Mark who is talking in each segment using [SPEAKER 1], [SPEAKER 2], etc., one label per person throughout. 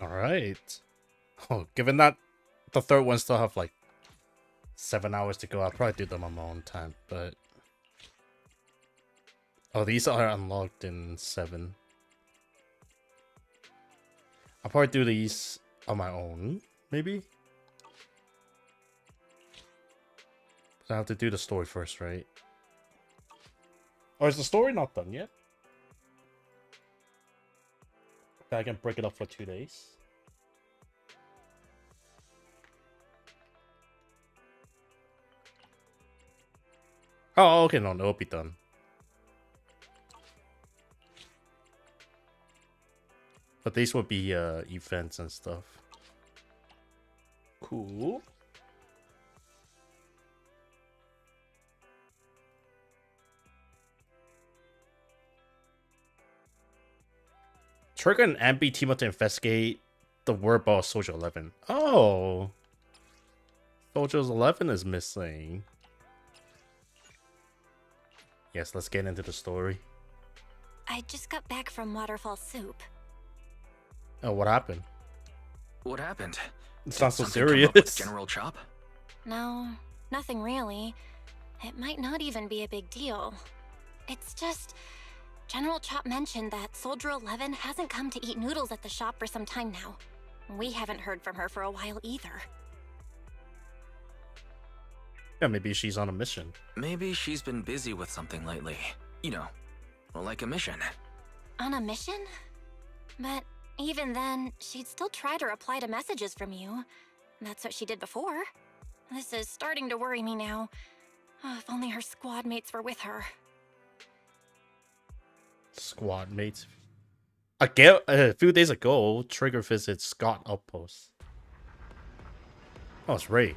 [SPEAKER 1] All right. Oh, given that the third one still have like 7 hours to go, I'll probably do them on my own time. But oh, these are unlocked in 7. I'll probably do these on my own, maybe. I have to do the story first, right? Or is the story not done yet? I can break it up for 2 days. Oh, okay, no, it'll be done. But these will be events and stuff. Cool. Trigger and Anby team up to investigate the word about Soldier 11. Oh. Soldier 11 is missing. Yes, let's get into the story.
[SPEAKER 2] I just got back from Waterfall Soup.
[SPEAKER 1] Oh, what happened?
[SPEAKER 3] What happened?
[SPEAKER 1] It's not so
[SPEAKER 3] Something come up with
[SPEAKER 1] serious.
[SPEAKER 3] General Chop?
[SPEAKER 2] No, nothing really. It might not even be a big deal. It's just... General Chop mentioned that Soldier 11 hasn't come to eat noodles at the shop for some time now. We haven't heard from her for a while either.
[SPEAKER 1] Yeah, maybe she's on a mission.
[SPEAKER 3] Maybe she's been busy with something lately. You know, like a mission.
[SPEAKER 2] On a mission? But even then, she'd still try to reply to messages from you. That's what she did before. This is starting to worry me now. Oh, if only her squad mates were with her.
[SPEAKER 1] Squad mates. Again, a few days ago, Trigger visits Scott Outpost. Oh, it's Ray.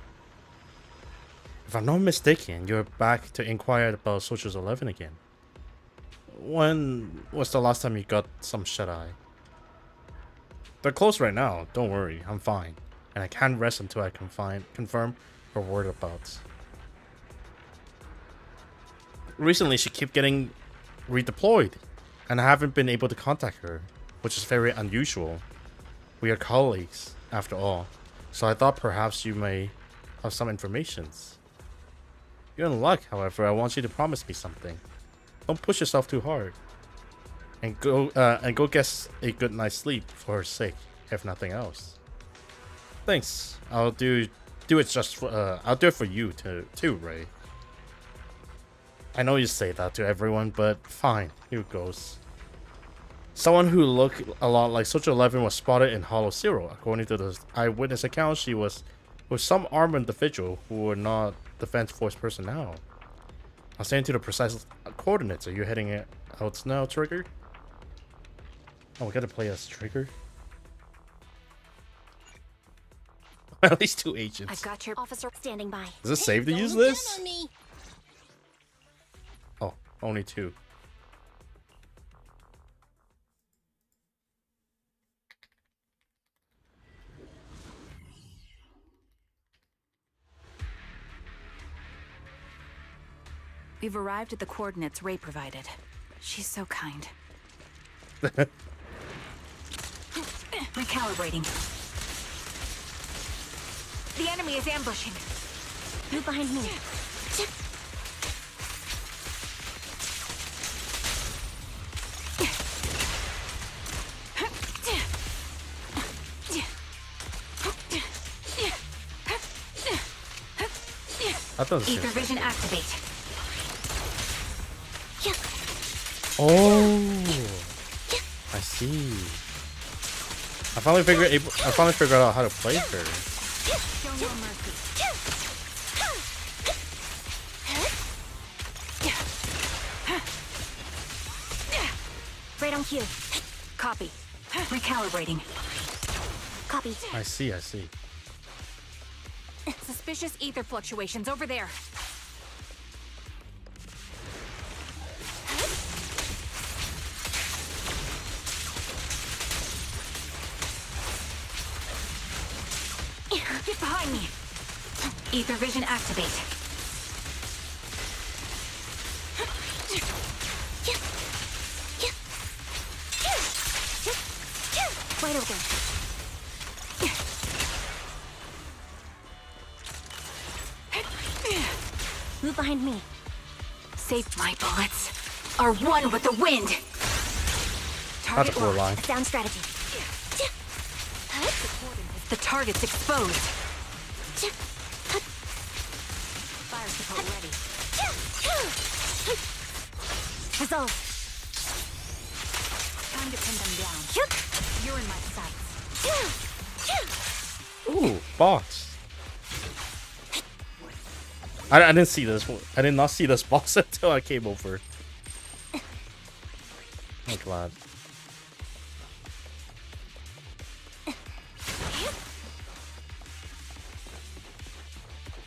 [SPEAKER 1] If I'm not mistaken, you're back to inquire about Soldiers 11 again. When was the last time you got some shut-eye? They're close right now, don't worry, I'm fine. And I can't rest until I confirm her whereabouts. Recently, she kept getting redeployed, and I haven't been able to contact her, which is very unusual. We are colleagues, after all, so I thought perhaps you may have some information. You're in luck, however. I want you to promise me something. Don't push yourself too hard, and go get a good night's sleep for her sake, if nothing else. Thanks. I'll do it just for I'll do it for you too, Ray. I know you say that to everyone, but fine. Here goes. Someone who looked a lot like Soldier 11 was spotted in Hollow Zero. According to the eyewitness account, she was with some armed individual who were not Defense Force personnel. I'll send you the precise coordinates. Are you heading out now, Trigger? Oh, we gotta play as Trigger. At least 2 agents.
[SPEAKER 2] I've got your officer standing by.
[SPEAKER 1] Is it safe to use this? Oh, only 2.
[SPEAKER 4] We've arrived at the coordinates Ray provided. She's so kind. Recalibrating. The enemy is ambushing.
[SPEAKER 2] Move behind me.
[SPEAKER 1] That doesn't seem
[SPEAKER 4] Ether
[SPEAKER 1] safe.
[SPEAKER 4] vision activate.
[SPEAKER 1] Oh, I see. I finally figured out how to play her.
[SPEAKER 4] Show no mercy.
[SPEAKER 2] Right on cue.
[SPEAKER 4] Copy. Recalibrating.
[SPEAKER 2] Copy.
[SPEAKER 1] I see.
[SPEAKER 4] Suspicious ether fluctuations over there. Get behind me. Ether vision activate.
[SPEAKER 2] Right over there. behind me.
[SPEAKER 4] Save my bullets. Are one with the wind.
[SPEAKER 1] That's a
[SPEAKER 4] Target
[SPEAKER 1] cool
[SPEAKER 4] locked.
[SPEAKER 1] line.
[SPEAKER 2] Sound strategy.
[SPEAKER 4] The target's exposed. Fire support ready.
[SPEAKER 2] Resolve.
[SPEAKER 4] Time to pin them down. You're in my sights.
[SPEAKER 1] Ooh, box. I didn't see this. I did not see this box until I came over. I'm glad.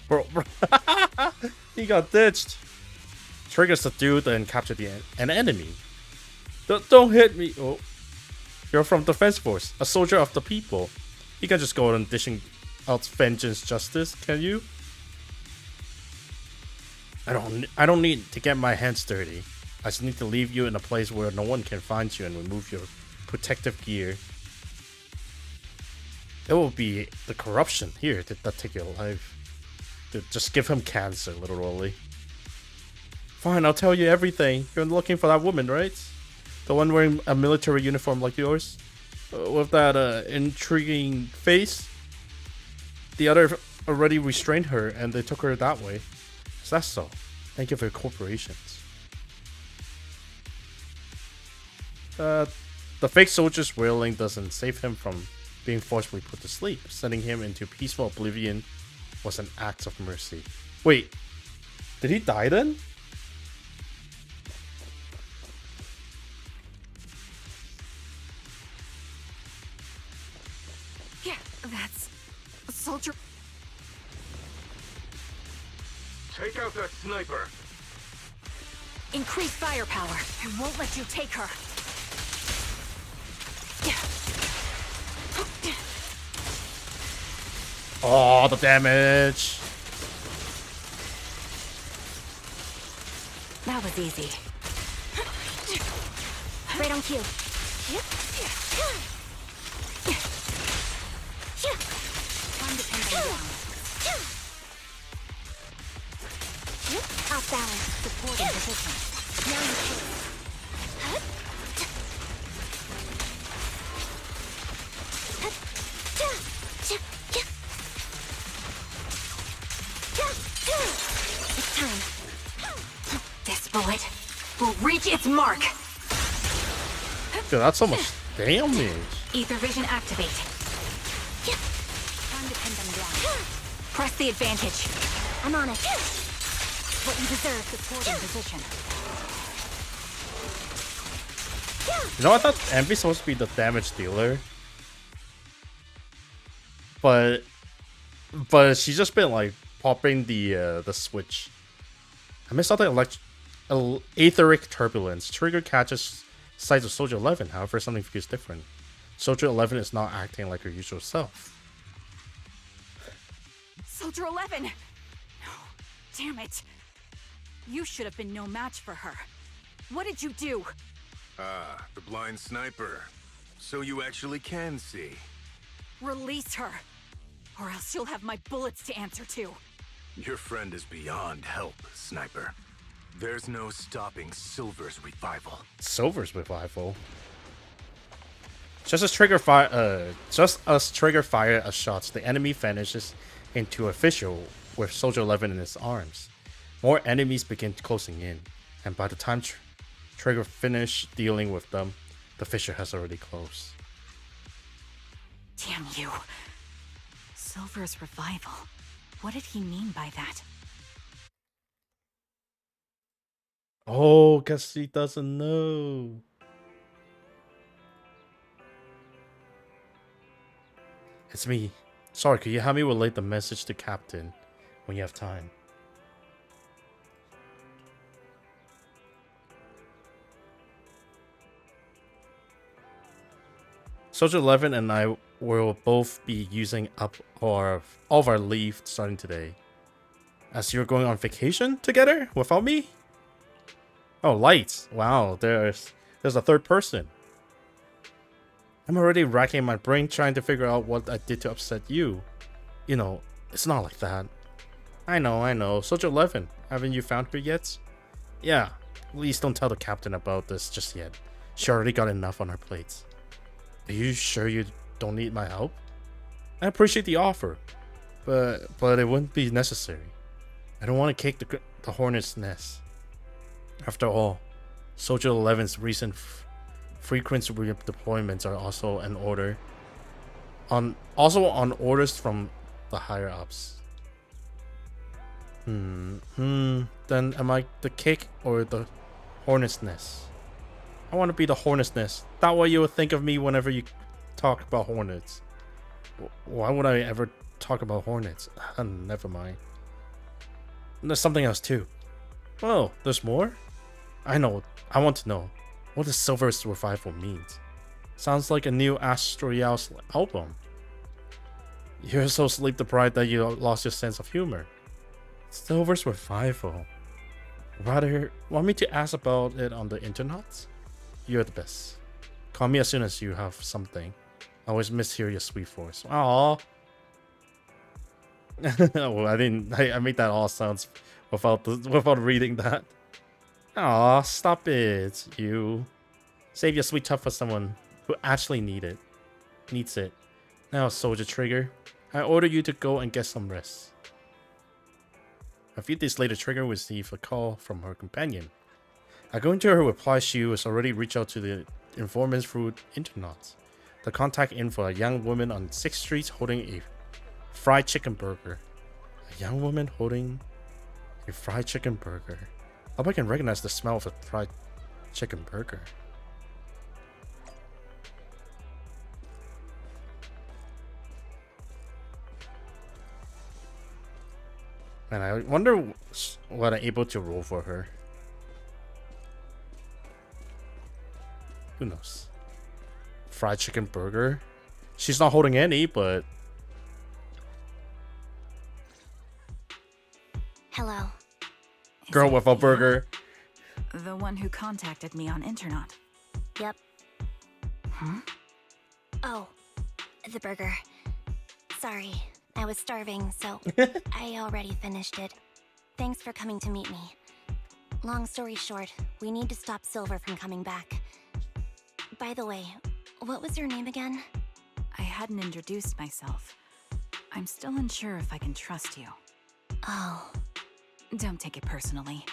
[SPEAKER 1] Bro, he got ditched. Triggers the dude and capture an enemy. Don't hit me. Oh, you're from Defense Force, a soldier of the people. You can just go on dishing out vengeance justice, can you? I don't need to get my hands dirty. I just need to leave you in a place where no one can find you and remove your protective gear. It will be the corruption here that take your life. Just give him cancer, literally. Fine, I'll tell you everything. You're looking for that woman, right? The one wearing a military uniform like yours? With that intriguing face? The other already restrained her and they took her that way. Is that so? Thank you for your cooperations. The fake soldier's wailing doesn't save him from being forcibly put to sleep. Sending him into peaceful oblivion was an act of mercy. Wait, did he die then?
[SPEAKER 4] Yeah, that's a soldier.
[SPEAKER 5] Take out that sniper.
[SPEAKER 4] Increase firepower. I won't let you take her.
[SPEAKER 1] Oh, the damage.
[SPEAKER 4] That was easy.
[SPEAKER 2] Right on cue.
[SPEAKER 4] Time to pin them down.
[SPEAKER 2] Off balance.
[SPEAKER 4] Supporting position.
[SPEAKER 2] Now you take. It's time.
[SPEAKER 4] This bullet will reach its mark.
[SPEAKER 1] Dude, that's so much damage.
[SPEAKER 4] Ether vision activate. Time to pin them down. Press the advantage.
[SPEAKER 2] I'm on it. What you deserve.
[SPEAKER 4] Supporting position.
[SPEAKER 1] You know, I thought Anby's supposed to be the damage dealer. But she's just been like popping the switch. I missed out the etheric turbulence. Trigger catches sights of Soldier 11, however something feels different. Soldier 11 is not acting like her usual self.
[SPEAKER 4] Soldier 11! No, damn it. You should have been no match for her. What did you do?
[SPEAKER 5] Ah, the blind sniper. So you actually can see.
[SPEAKER 4] Release her, or else you'll have my bullets to answer to.
[SPEAKER 5] Your friend is beyond help, Sniper. There's no stopping Silver's revival.
[SPEAKER 1] Silver's revival. Just as Trigger fire a shot, the enemy vanishes into a fissure with Soldier 11 in his arms. More enemies begin closing in, and by the time Trigger finished dealing with them, the fissure has already closed.
[SPEAKER 4] Damn you. Silver's revival. What did he mean by that?
[SPEAKER 1] Oh, guess he doesn't know. It's me. Sorry, could you help me relay the message to Captain when you have time? Soldier 11 and I will both be using up all of our leave starting today. As you're going on vacation together without me? Oh, lights. Wow, there's a third person. I'm already racking my brain trying to figure out what I did to upset you. You know, it's not like that. I know. Soldier 11, haven't you found her yet? Yeah, please don't tell the captain about this just yet. She already got enough on her plates. Are you sure you don't need my help? I appreciate the offer, but it wouldn't be necessary. I don't want to kick the hornet's nest. After all, Soldier 11's recent frequent redeployments are also on orders from the higher ups. Then am I the kick or the hornet's nest? I want to be the hornet's nest. That way you would think of me whenever you talk about hornets. Why would I ever talk about hornets? Never mind. There's something else too. Oh, there's more? I know. I want to know. What does Silver's Revival means? Sounds like a new Astroyal's album. You're so sleep deprived that you lost your sense of humor. Silver's Revival. Rather, want me to ask about it on the internet? You're the best. Call me as soon as you have something. I always miss hearing your sweet voice. Aww. Well, I made that all sounds without reading that. Aw, stop it, you. Save your sweet tough for someone who actually needs it. Now, Soldier Trigger, I order you to go and get some rest. A few days later, Trigger received a call from her companion. According to her reply, she was already reached out to the informants through internet. The contact info: a young woman on 6th Street holding a fried chicken burger. A young woman holding a fried chicken burger. I hope I can recognize the smell of a fried chicken burger. And I wonder what I'm able to roll for her. Who knows? Fried chicken burger. She's not holding any, but...
[SPEAKER 2] Hello.
[SPEAKER 1] Girl
[SPEAKER 4] Is it
[SPEAKER 1] with a
[SPEAKER 4] you?
[SPEAKER 1] burger.
[SPEAKER 4] The one who contacted me on internet.
[SPEAKER 2] Yep.
[SPEAKER 4] Huh?
[SPEAKER 2] Oh, the burger. Sorry, I was starving, so I already finished it. Thanks for coming to meet me. Long story short, we need to stop Silver from coming back. By the way, what was your name again?
[SPEAKER 4] I hadn't introduced myself. I'm still unsure if I can trust you.
[SPEAKER 2] Oh,
[SPEAKER 4] Don't take it personally.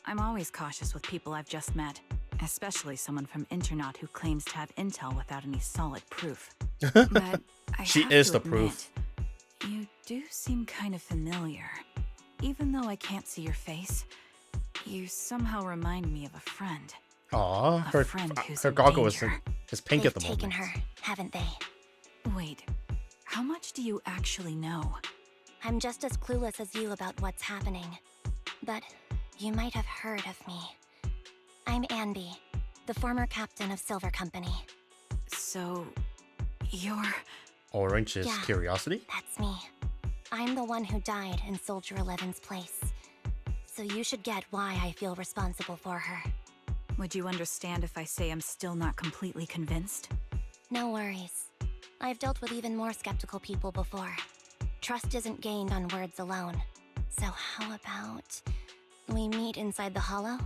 [SPEAKER 4] I'm always cautious with people I've just met, especially someone from Internet who claims to have intel without any solid proof. But I
[SPEAKER 1] She
[SPEAKER 4] have
[SPEAKER 1] is
[SPEAKER 4] to
[SPEAKER 1] the
[SPEAKER 4] admit,
[SPEAKER 1] proof.
[SPEAKER 4] You do seem kind of familiar. Even though I can't see your face, you somehow remind me of a friend.
[SPEAKER 1] Aw,
[SPEAKER 4] A friend who's
[SPEAKER 1] her
[SPEAKER 4] in
[SPEAKER 1] goggle is
[SPEAKER 4] danger.
[SPEAKER 1] pink
[SPEAKER 2] they've
[SPEAKER 1] at the
[SPEAKER 2] taken
[SPEAKER 1] moment.
[SPEAKER 2] her, haven't they?
[SPEAKER 4] Wait, how much do you actually know?
[SPEAKER 2] I'm just as clueless as you about what's happening. But you might have heard of me. I'm Anby, the former captain of Silver Company.
[SPEAKER 4] So, you're...
[SPEAKER 1] Orange is
[SPEAKER 2] Yeah.
[SPEAKER 1] curiosity.
[SPEAKER 2] That's me. I'm the one who died in Soldier 11's place. So you should get why I feel responsible for her.
[SPEAKER 4] Would you understand if I say I'm still not completely convinced?
[SPEAKER 2] No worries. I've dealt with even more skeptical people before. Trust isn't gained on words alone. So how about we meet inside the hollow?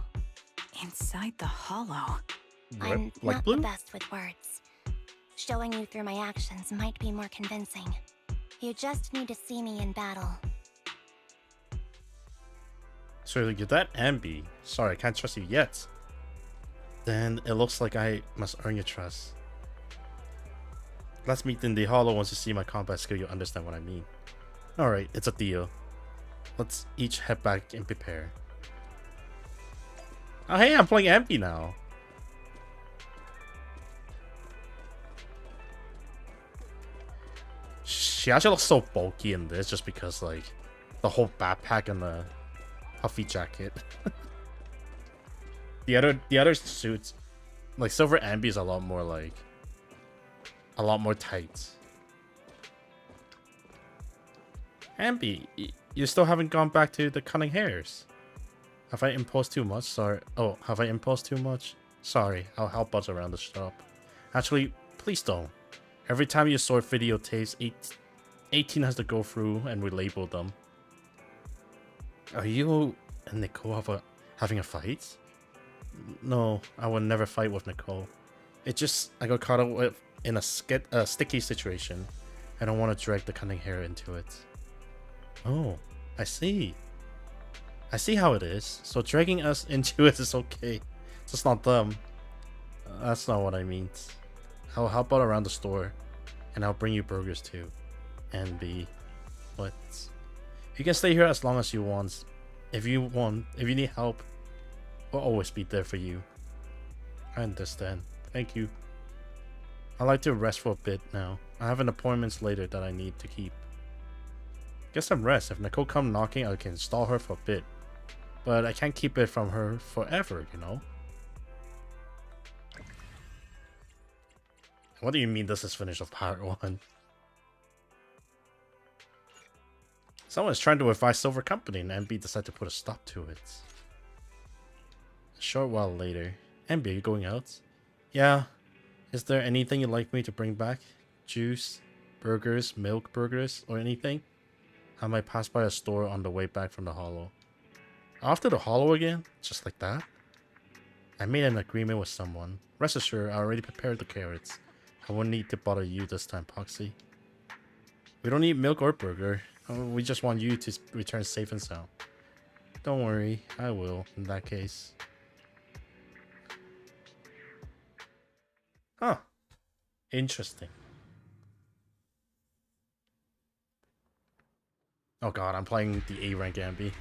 [SPEAKER 4] Inside the hollow?
[SPEAKER 2] I'm
[SPEAKER 1] Like
[SPEAKER 2] not
[SPEAKER 1] blue?
[SPEAKER 2] the best with words. Showing you through my actions might be more convincing. You just need to see me in battle.
[SPEAKER 1] So you're that Anby. Sorry, I can't trust you yet. Then it looks like I must earn your trust. Let's meet in the hollow. Once you see my combat skill, you'll understand what I mean. Alright, it's a deal. Let's each head back and prepare. Oh hey, I'm playing Anby now. She actually looks so bulky in this just because like the whole backpack and the puffy jacket. the other suits, like Silver Anby, is a lot more tight. Anby, you still haven't gone back to the cunning hairs. Have I imposed too much? Sorry. Oh, have I imposed too much? Sorry, I'll help us around the shop. Actually, please don't. Every time you sort videotapes, 18 has to go through and relabel them. Are you and Nicole having a fight? No, I would never fight with Nicole. It just, I got caught up in a sticky situation. I don't want to drag the cunning hair into it. Oh, I see. I see how it is. So dragging us into it is okay. It's just not them. That's not what I mean. I'll help out around the store. And I'll bring you burgers too. Anby. But you can stay here as long as you want. If you need help, we'll always be there for you. I understand. Thank you. I'd like to rest for a bit now. I have an appointment later that I need to keep. Get some rest. If Nicole comes knocking, I can stall her for a bit. But I can't keep it from her forever, you know? What do you mean this is finished of part 1? Someone's trying to advise Silver Company and Anby decided to put a stop to it. A short while later. Anby, are you going out? Yeah. Is there anything you'd like me to bring back? Juice, burgers, milk burgers, or anything? I might pass by a store on the way back from the Hollow. After the Hollow again? Just like that? I made an agreement with someone. Rest assured, I already prepared the carrots. I won't need to bother you this time, Poxy. We don't need milk or burger. We just want you to return safe and sound. Don't worry, I will, in that case. Huh. Interesting. Oh god, I'm playing the A rank Anby.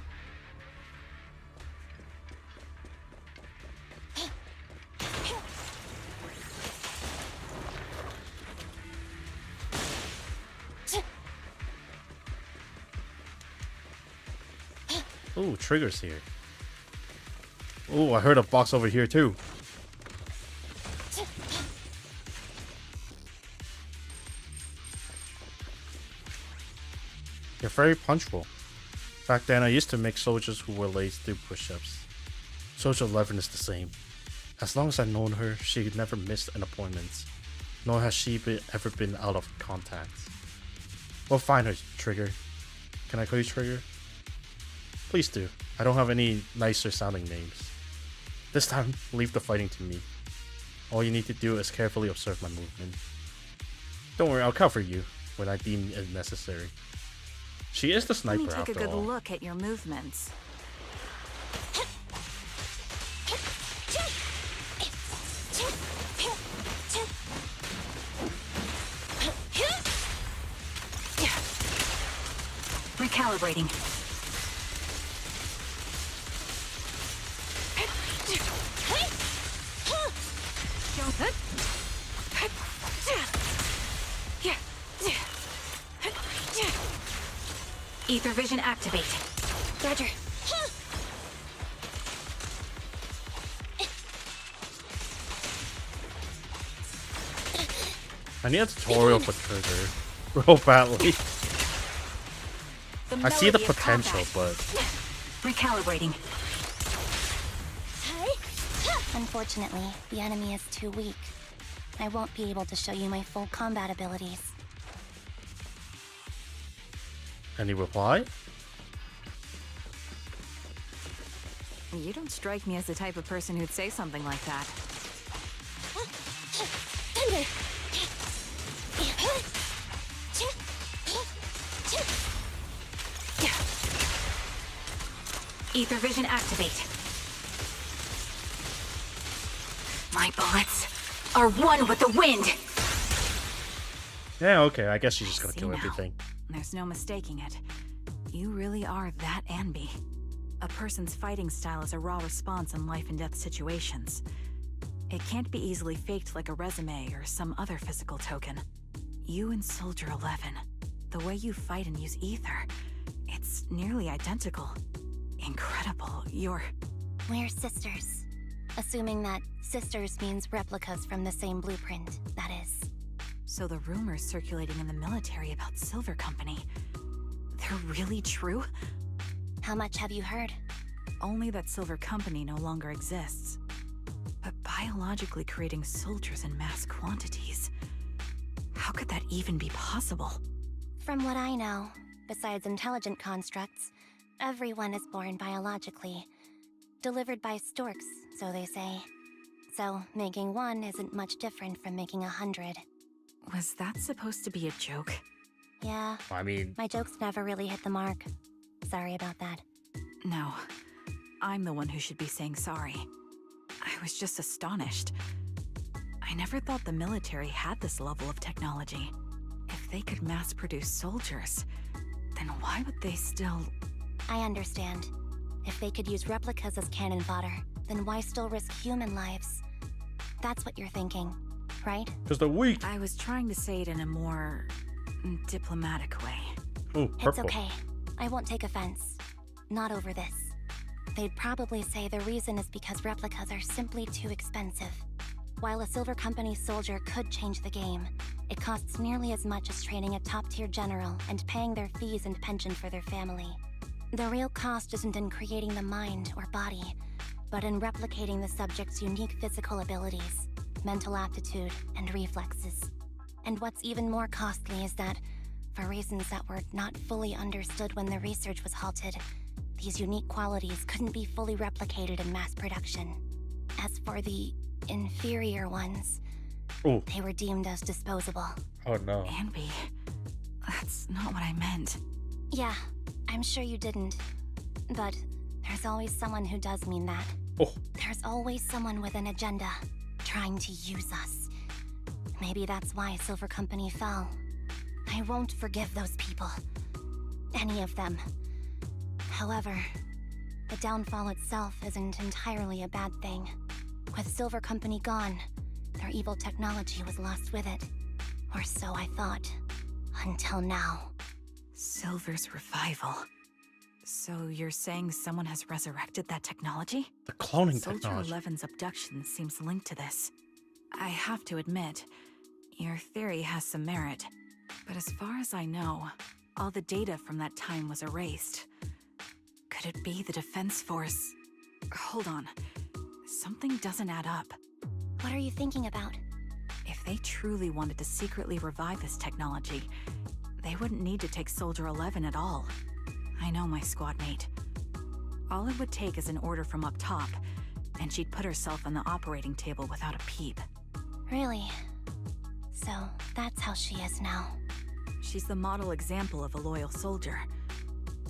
[SPEAKER 1] Ooh, triggers here. Ooh, I heard a box over here too. You're very punctual. Back then, I used to make soldiers who were late do push-ups. Soldier 11 is the same. As long as I've known her, she never missed an appointment. Nor has she ever been out of contact. We'll find her, Trigger. Can I call you Trigger? Please do. I don't have any nicer sounding names. This time, leave the fighting to me. All you need to do is carefully observe my movement. Don't worry, I'll cover you when I deem it necessary. She is the sniper after all.
[SPEAKER 4] Let me take a good look at your movements. Recalibrating. Ether vision activate.
[SPEAKER 2] Roger.
[SPEAKER 1] I need a tutorial for Trigger real badly. I see the potential, but
[SPEAKER 4] Recalibrating.
[SPEAKER 2] Unfortunately, the enemy is too weak. I won't be able to show you my full combat abilities.
[SPEAKER 1] any reply?
[SPEAKER 4] You don't strike me as the type of person who'd say something like that. Ether vision activate. My bullets are one with the wind.
[SPEAKER 1] Yeah, okay, I guess she's just gonna
[SPEAKER 4] See
[SPEAKER 1] kill
[SPEAKER 4] now.
[SPEAKER 1] everything.
[SPEAKER 4] There's no mistaking it. You really are that Anby. A person's fighting style is a raw response in life and death situations. It can't be easily faked like a resume or some other physical token. You and Soldier 11, the way you fight and use ether, it's nearly identical. Incredible.
[SPEAKER 2] We're sisters. Assuming that sisters means replicas from the same blueprint, that is.
[SPEAKER 4] So the rumors circulating in the military about Silver Company, they're really true?
[SPEAKER 2] How much have you heard?
[SPEAKER 4] Only that Silver Company no longer exists. But biologically creating soldiers in mass quantities, how could that even be possible?
[SPEAKER 2] From what I know, besides intelligent constructs, Everyone is born biologically. Delivered by storks, so they say. So, making one isn't much different from making 100.
[SPEAKER 4] Was that supposed to be a joke?
[SPEAKER 2] Yeah,
[SPEAKER 1] I mean,
[SPEAKER 2] my jokes never really hit the mark. Sorry about that.
[SPEAKER 4] No. I'm the one who should be saying sorry. I was just astonished. I never thought the military had this level of technology. If they could mass produce soldiers, then why would they still...
[SPEAKER 2] I understand. If they could use replicas as cannon fodder, then why still risk human lives? That's what you're thinking, right?
[SPEAKER 1] because they're weak.
[SPEAKER 4] I was trying to say it in a more... diplomatic way.
[SPEAKER 1] Oh,
[SPEAKER 2] It's
[SPEAKER 1] purple.
[SPEAKER 2] okay. I won't take offense. Not over this. They'd probably say the reason is because replicas are simply too expensive. While a Silver Company soldier could change the game, it costs nearly as much as training a top-tier general and paying their fees and pension for their family. The real cost isn't in creating the mind or body, but in replicating the subject's unique physical abilities, mental aptitude, and reflexes. And what's even more costly is that, for reasons that were not fully understood when the research was halted, these unique qualities couldn't be fully replicated in mass production. As for the inferior ones,
[SPEAKER 1] Oh,
[SPEAKER 2] they were deemed as disposable.
[SPEAKER 1] oh no.
[SPEAKER 4] Anby, that's not what I meant.
[SPEAKER 2] Yeah, I'm sure you didn't. But there's always someone who does mean that.
[SPEAKER 1] Oh,
[SPEAKER 2] There's always someone with an agenda, trying to use us. Maybe that's why Silver Company fell. I won't forgive those people. Any of them. However, the downfall itself isn't entirely a bad thing. With Silver Company gone, their evil technology was lost with it. Or so I thought. Until now.
[SPEAKER 4] Silver's revival. So you're saying someone has resurrected that technology?
[SPEAKER 1] the cloning
[SPEAKER 4] Soldier
[SPEAKER 1] technology.
[SPEAKER 4] 11's abduction seems linked to this. I have to admit, your theory has some merit. But as far as I know, all the data from that time was erased. Could it be the Defense Force? Hold on. Something doesn't add up.
[SPEAKER 2] What are you thinking about?
[SPEAKER 4] If they truly wanted to secretly revive this technology, they wouldn't need to take Soldier 11 at all. I know my squad mate. All it would take is an order from up top, and she'd put herself on the operating table without a peep.
[SPEAKER 2] Really? So, that's how she is now.
[SPEAKER 4] She's the model example of a loyal soldier.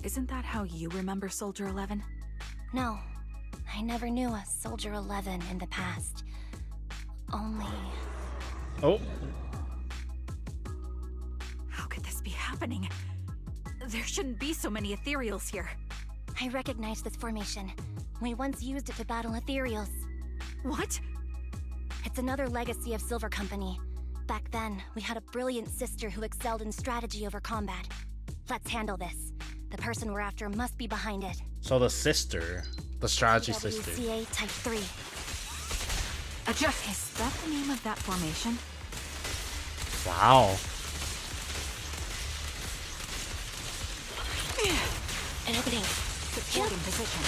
[SPEAKER 4] Isn't that how you remember Soldier 11?
[SPEAKER 2] No, I never knew a Soldier 11 in the past. Only...
[SPEAKER 1] Oh,
[SPEAKER 4] How could this be happening? There shouldn't be so many ethereals here.
[SPEAKER 2] I recognize this formation. We once used it to battle ethereals.
[SPEAKER 4] What?
[SPEAKER 2] It's another legacy of Silver Company. Back then, we had a brilliant sister who excelled in strategy over combat. Let's handle this. The person we're after must be behind it.
[SPEAKER 1] so the sister, the strategy sister.
[SPEAKER 2] WCA Type 3.
[SPEAKER 4] Adjust. Is that the name of that formation?
[SPEAKER 1] Wow.
[SPEAKER 2] An opening.
[SPEAKER 4] Supporting position.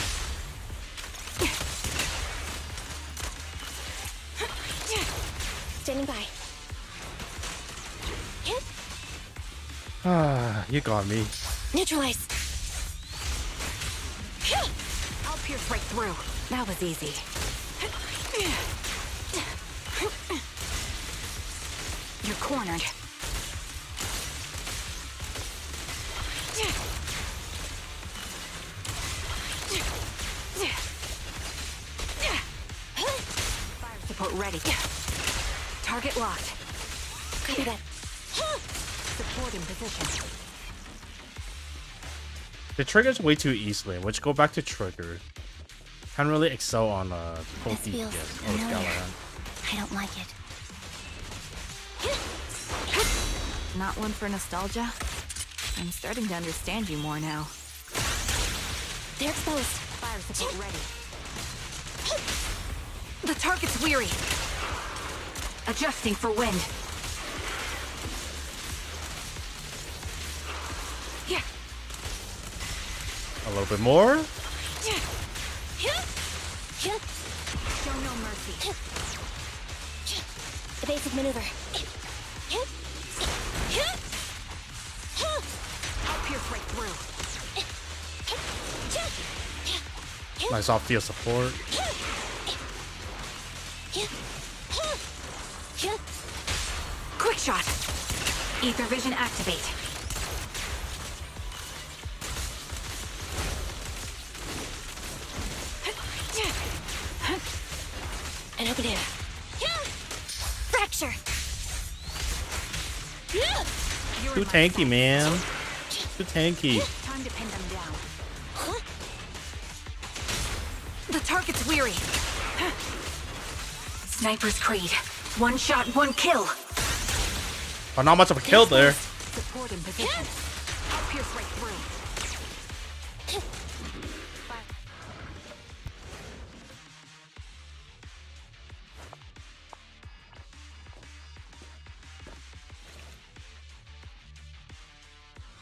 [SPEAKER 2] Standing by. Hit.
[SPEAKER 1] Ah, you got me.
[SPEAKER 2] Neutralize.
[SPEAKER 4] I'll pierce right through. That was easy. You're cornered. Fire support ready. Target locked.
[SPEAKER 2] Copy that.
[SPEAKER 4] Support in position.
[SPEAKER 1] It triggers way too easily, which go back to trigger. Can't really excel on full
[SPEAKER 2] This feels
[SPEAKER 1] DPS or
[SPEAKER 2] familiar.
[SPEAKER 1] Scalahan.
[SPEAKER 2] I don't like it.
[SPEAKER 4] Not one for nostalgia? I'm starting to understand you more now.
[SPEAKER 2] They're exposed.
[SPEAKER 4] Fire support ready. The target's weary. Adjusting for wind. Yeah.
[SPEAKER 1] A little bit more.
[SPEAKER 4] Show no mercy.
[SPEAKER 2] Evasive maneuver.
[SPEAKER 4] I'll pierce right through.
[SPEAKER 1] Nice off-field support.
[SPEAKER 4] Quick shot. Ether vision activate.
[SPEAKER 2] Negative. Fracture.
[SPEAKER 1] Too tanky, man. Too tanky.
[SPEAKER 4] Time to pin them down. The target's weary. Sniper's Creed. One shot, one kill.
[SPEAKER 1] Oh, not much of a kill there.
[SPEAKER 4] Support in position. I'll pierce right through.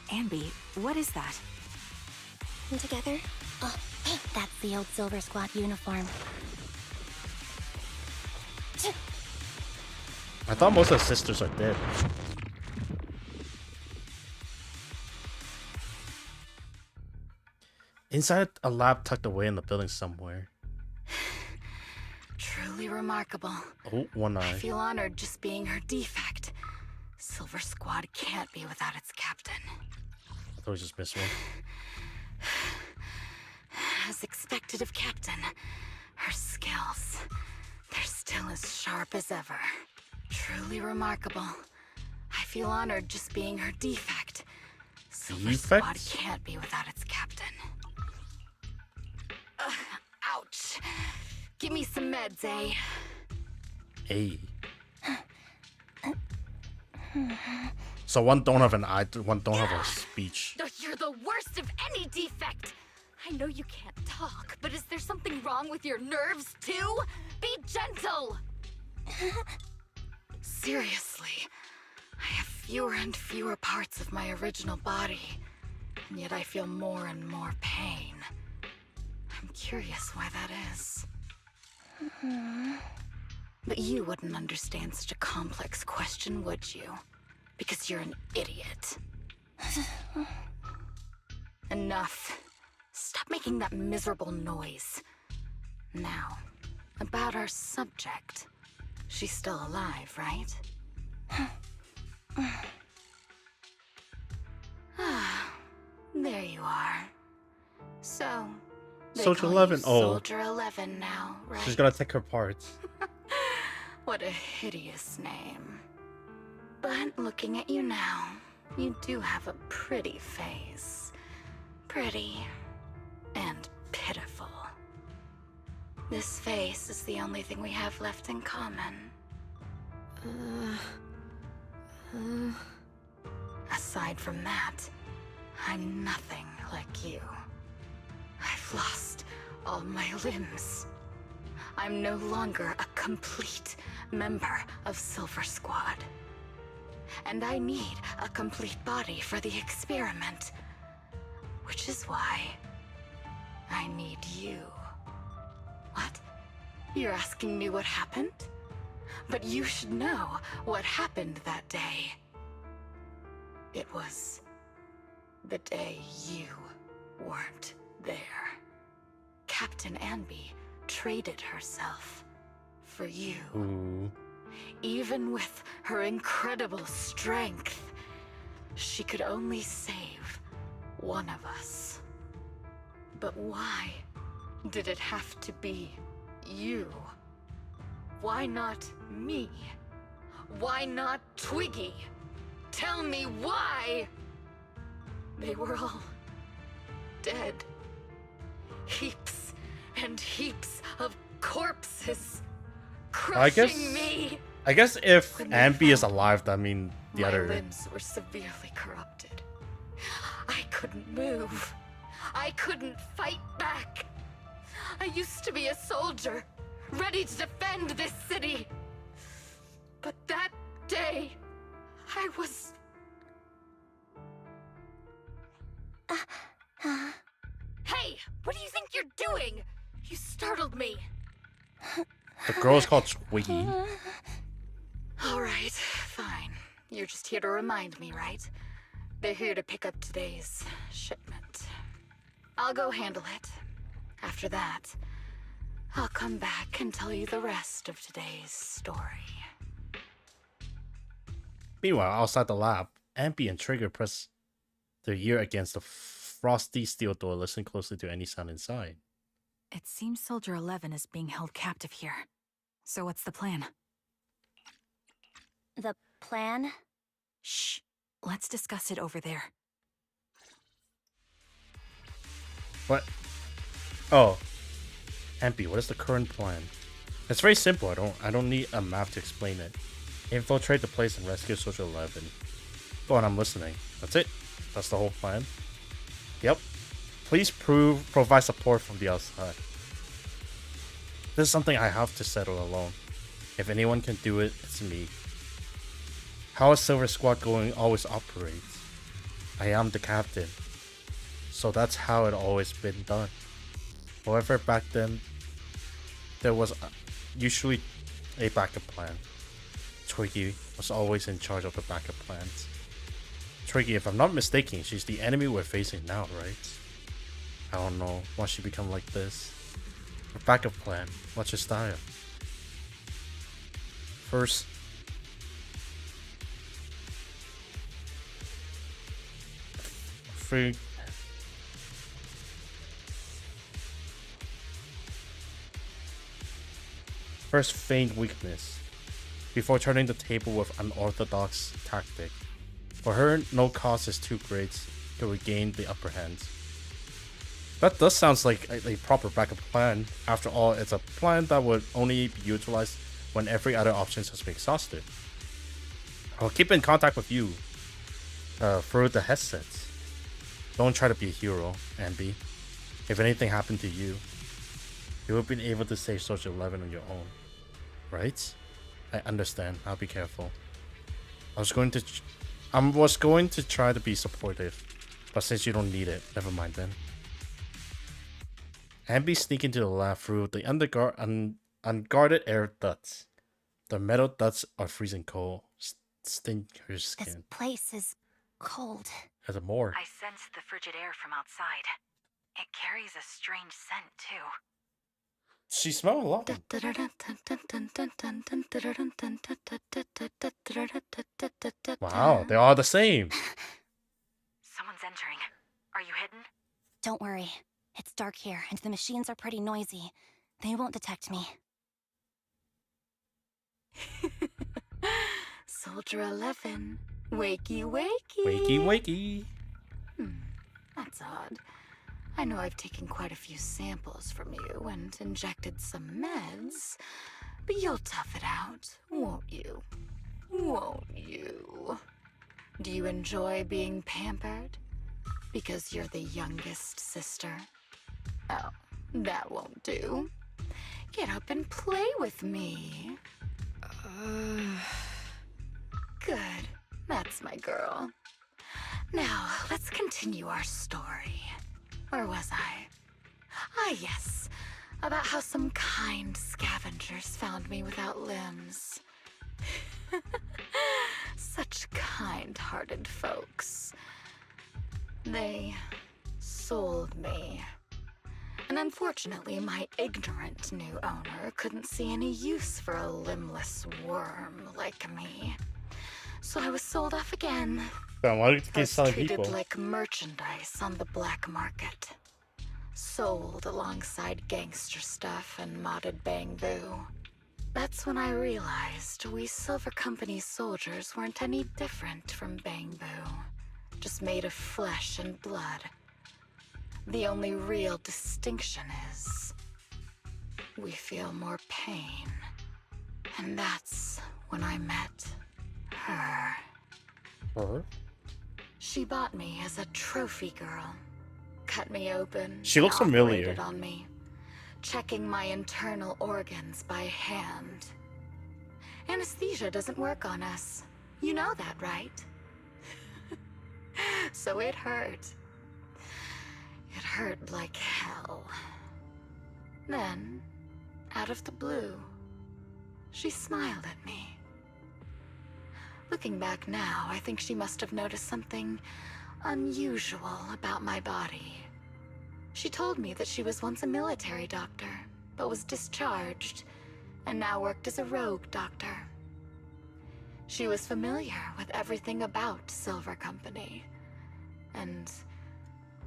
[SPEAKER 4] Anby, what is that?
[SPEAKER 2] Together? Oh, that's the old Silver Squad uniform.
[SPEAKER 1] I thought most of the sisters are dead. Inside a lab tucked away in the building somewhere.
[SPEAKER 4] Truly remarkable.
[SPEAKER 1] Oh, one
[SPEAKER 4] I
[SPEAKER 1] eye.
[SPEAKER 4] feel honored just being her defect. Silver Squad can't be without its captain.
[SPEAKER 1] I thought we just missed one.
[SPEAKER 4] As expected of Captain, her skills, they're still as sharp as ever. Truly remarkable. I feel honored just being her defect. Silver Squad
[SPEAKER 1] Defect?
[SPEAKER 4] can't be without its captain. Ouch. Give me some meds, eh?
[SPEAKER 1] Hey. So one don't have an eye, one don't have a speech.
[SPEAKER 4] You're the worst of any defect. I know you can't talk, but is there something wrong with your nerves too? Be gentle. Seriously, I have fewer and fewer parts of my original body, and yet I feel more and more pain. I'm curious why that is. But you wouldn't understand such a complex question, would you? Because you're an idiot. Enough. Stop making that miserable noise. Now, about our subject. She's still alive, right? There you are. So, they
[SPEAKER 1] Soldier
[SPEAKER 4] call you
[SPEAKER 1] 11, oh.
[SPEAKER 4] Soldier 11 now, right?
[SPEAKER 1] She's gonna take her parts.
[SPEAKER 4] What a hideous name. But looking at you now, you do have a pretty face. Pretty and pitiful. This face is the only thing we have left in common. Aside from that, I'm nothing like you. I've lost all my limbs. I'm no longer a complete member of Silver Squad. And I need a complete body for the experiment. Which is why I need you. What? You're asking me what happened? But you should know what happened that day. It was the day you weren't there. Captain Anby traded herself for you.
[SPEAKER 1] Ooh.
[SPEAKER 4] Even with her incredible strength, she could only save one of us. But why did it have to be you? Why not me? Why not Twiggy? Tell me why! They were all dead. Heaps and heaps of corpses crushing me.
[SPEAKER 1] I guess if
[SPEAKER 4] When they
[SPEAKER 1] Anby is
[SPEAKER 4] fell,
[SPEAKER 1] alive, that means the
[SPEAKER 4] My
[SPEAKER 1] other.
[SPEAKER 4] limbs were severely corrupted. I couldn't move. I couldn't fight back. I used to be a soldier, ready to defend this city. But that day, I was... Hey, what do you think you're doing? You startled me.
[SPEAKER 1] The girl is called Twiggy.
[SPEAKER 4] All right, fine. You're just here to remind me, right? They're here to pick up today's shipment. I'll go handle it. After that, I'll come back and tell you the rest of today's story.
[SPEAKER 1] Meanwhile, outside the lab, Anby and Trigger press their ear against the frosty steel door, listen closely to any sound inside.
[SPEAKER 4] It seems Soldier 11 is being held captive here. So what's the plan?
[SPEAKER 2] The plan?
[SPEAKER 4] Shh. Let's discuss it over there.
[SPEAKER 1] What? Oh, Anby, what is the current plan? It's very simple. I don't need a map to explain it. Infiltrate the place and rescue Soldier 11. Go on, I'm listening. That's it. That's the whole plan. Yep. Please provide support from the outside. This is something I have to settle alone. If anyone can do it, it's me. How a Silver Squad going always operates. I am the captain. So that's how it always been done. However, back then, there was usually a backup plan. Twiggy was always in charge of the backup plans. Twiggy, if I'm not mistaken, she's the enemy we're facing now, right? I don't know why she become like this. Her backup plan, what's your style? First, feign weakness before turning the table with unorthodox tactic. For her, no cost is too great to regain the upper hand. That does sound like a proper backup plan. After all, it's a plan that would only be utilized when every other option has been exhausted. I'll keep in contact with you through the headsets. Don't try to be a hero, Anby. If anything happened to you, you would have been able to save Soldier 11 on your own. Right? I understand. I'll be careful. I was going to try to be supportive, but since you don't need it, never mind then. Anby sneak into the lab through the unguarded air ducts. The metal ducts are freezing cold. Sting her skin.
[SPEAKER 2] This place is cold.
[SPEAKER 1] As a morgue.
[SPEAKER 4] I sensed the frigid air from outside. It carries a strange scent, too.
[SPEAKER 1] She smells a lot. Wow, they are the same.
[SPEAKER 4] Someone's entering. Are you hidden?
[SPEAKER 2] Don't worry. It's dark here, and the machines are pretty noisy. They won't detect me.
[SPEAKER 4] Soldier 11. Wakey, wakey.
[SPEAKER 1] Wakey, wakey.
[SPEAKER 4] That's odd. I know I've taken quite a few samples from you and injected some meds, but you'll tough it out, won't you? Won't you? Do you enjoy being pampered? Because you're the youngest sister? Oh, that won't do. Get up and play with me. Good. That's my girl. Now, let's continue our story. Where was I? Ah, yes. About how some kind scavengers found me without limbs. Such kind-hearted folks. They sold me. And unfortunately, my ignorant new owner couldn't see any use for a limbless worm like me. So I was sold off again.
[SPEAKER 1] Why do you keep
[SPEAKER 4] I was
[SPEAKER 1] selling
[SPEAKER 4] treated
[SPEAKER 1] people?
[SPEAKER 4] like merchandise on the black market. Sold alongside gangster stuff and modded bamboo. That's when I realized we Silver Company soldiers weren't any different from bamboo. Just made of flesh and blood. The only real distinction is we feel more pain. And that's when I met her.
[SPEAKER 1] Her?
[SPEAKER 4] She bought me as a trophy girl. Cut me open.
[SPEAKER 1] She looks
[SPEAKER 4] and
[SPEAKER 1] familiar.
[SPEAKER 4] operated on me, checking my internal organs by hand. Anesthesia doesn't work on us. You know that, right? So it hurt. It hurt like hell. Then, out of the blue, she smiled at me. Looking back now, I think she must have noticed something unusual about my body.
[SPEAKER 6] She told me that she was once a military doctor, but was discharged, and now worked as a rogue doctor. She was familiar with everything about Silver Company, and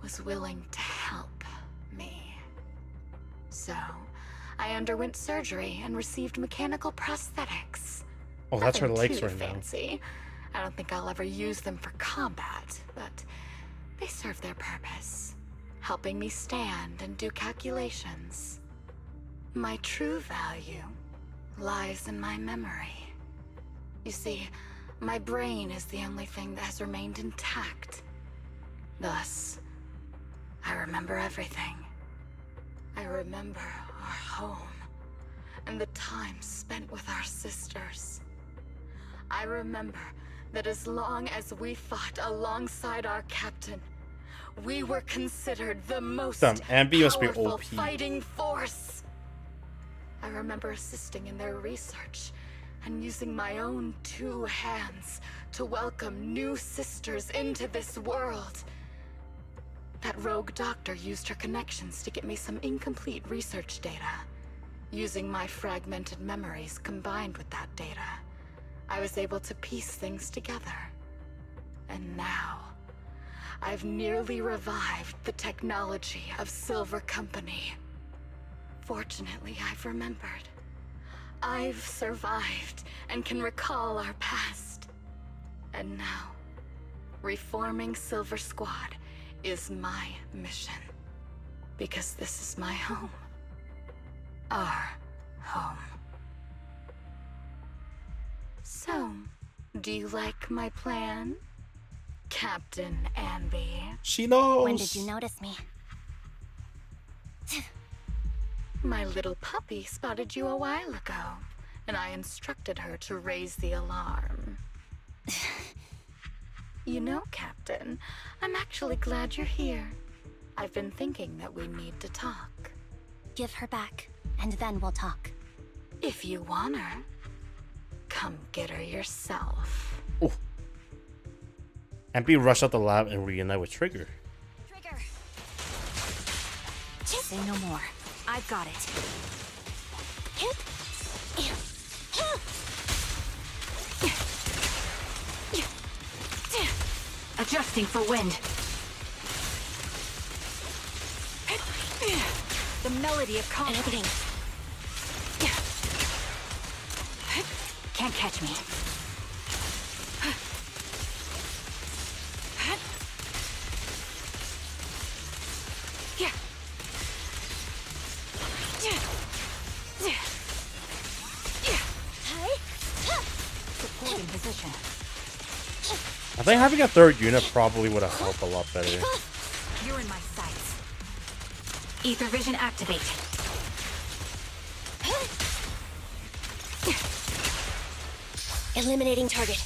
[SPEAKER 6] was willing to help me. So, I underwent surgery and received mechanical prosthetics.
[SPEAKER 1] Oh, that's her
[SPEAKER 6] Nothing
[SPEAKER 1] legs
[SPEAKER 6] too
[SPEAKER 1] right now.
[SPEAKER 6] fancy. I don't think I'll ever use them for combat, but they serve their purpose, helping me stand and do calculations. My true value lies in my memory. You see, my brain is the only thing that has remained intact. Thus, I remember everything. I remember our home, and the time spent with our sisters. I remember that as long as we fought alongside our captain, we were considered the most
[SPEAKER 1] Damn, Anby must be
[SPEAKER 6] powerful
[SPEAKER 1] OP.
[SPEAKER 6] fighting force. I remember assisting in their research and using my own 2 hands to welcome new sisters into this world. That rogue doctor used her connections to get me some incomplete research data. Using my fragmented memories combined with that data, I was able to piece things together. And now, I've nearly revived the technology of Silver Company. Fortunately, I've remembered. I've survived and can recall our past. And now, reforming Silver Squad is my mission. Because this is my home. Our home. So, do you like my plan, Captain Anby?
[SPEAKER 1] She knows.
[SPEAKER 2] When did you notice me?
[SPEAKER 6] My little puppy spotted you a while ago, and I instructed her to raise the alarm. You know, Captain, I'm actually glad you're here. I've been thinking that we need to talk.
[SPEAKER 2] Give her back, and then we'll talk.
[SPEAKER 6] If you want her, come get her yourself.
[SPEAKER 1] Oh. Anby rushed out the lab and reunite with Trigger.
[SPEAKER 2] Trigger!
[SPEAKER 4] Say no more. I've got it. Adjusting for wind. The melody of calm.
[SPEAKER 2] Opening.
[SPEAKER 4] Can't catch me. Supporting position.
[SPEAKER 1] I think having a 3rd unit probably would have helped a lot better.
[SPEAKER 4] You're in my sights. Ether vision activate.
[SPEAKER 2] Eliminating target.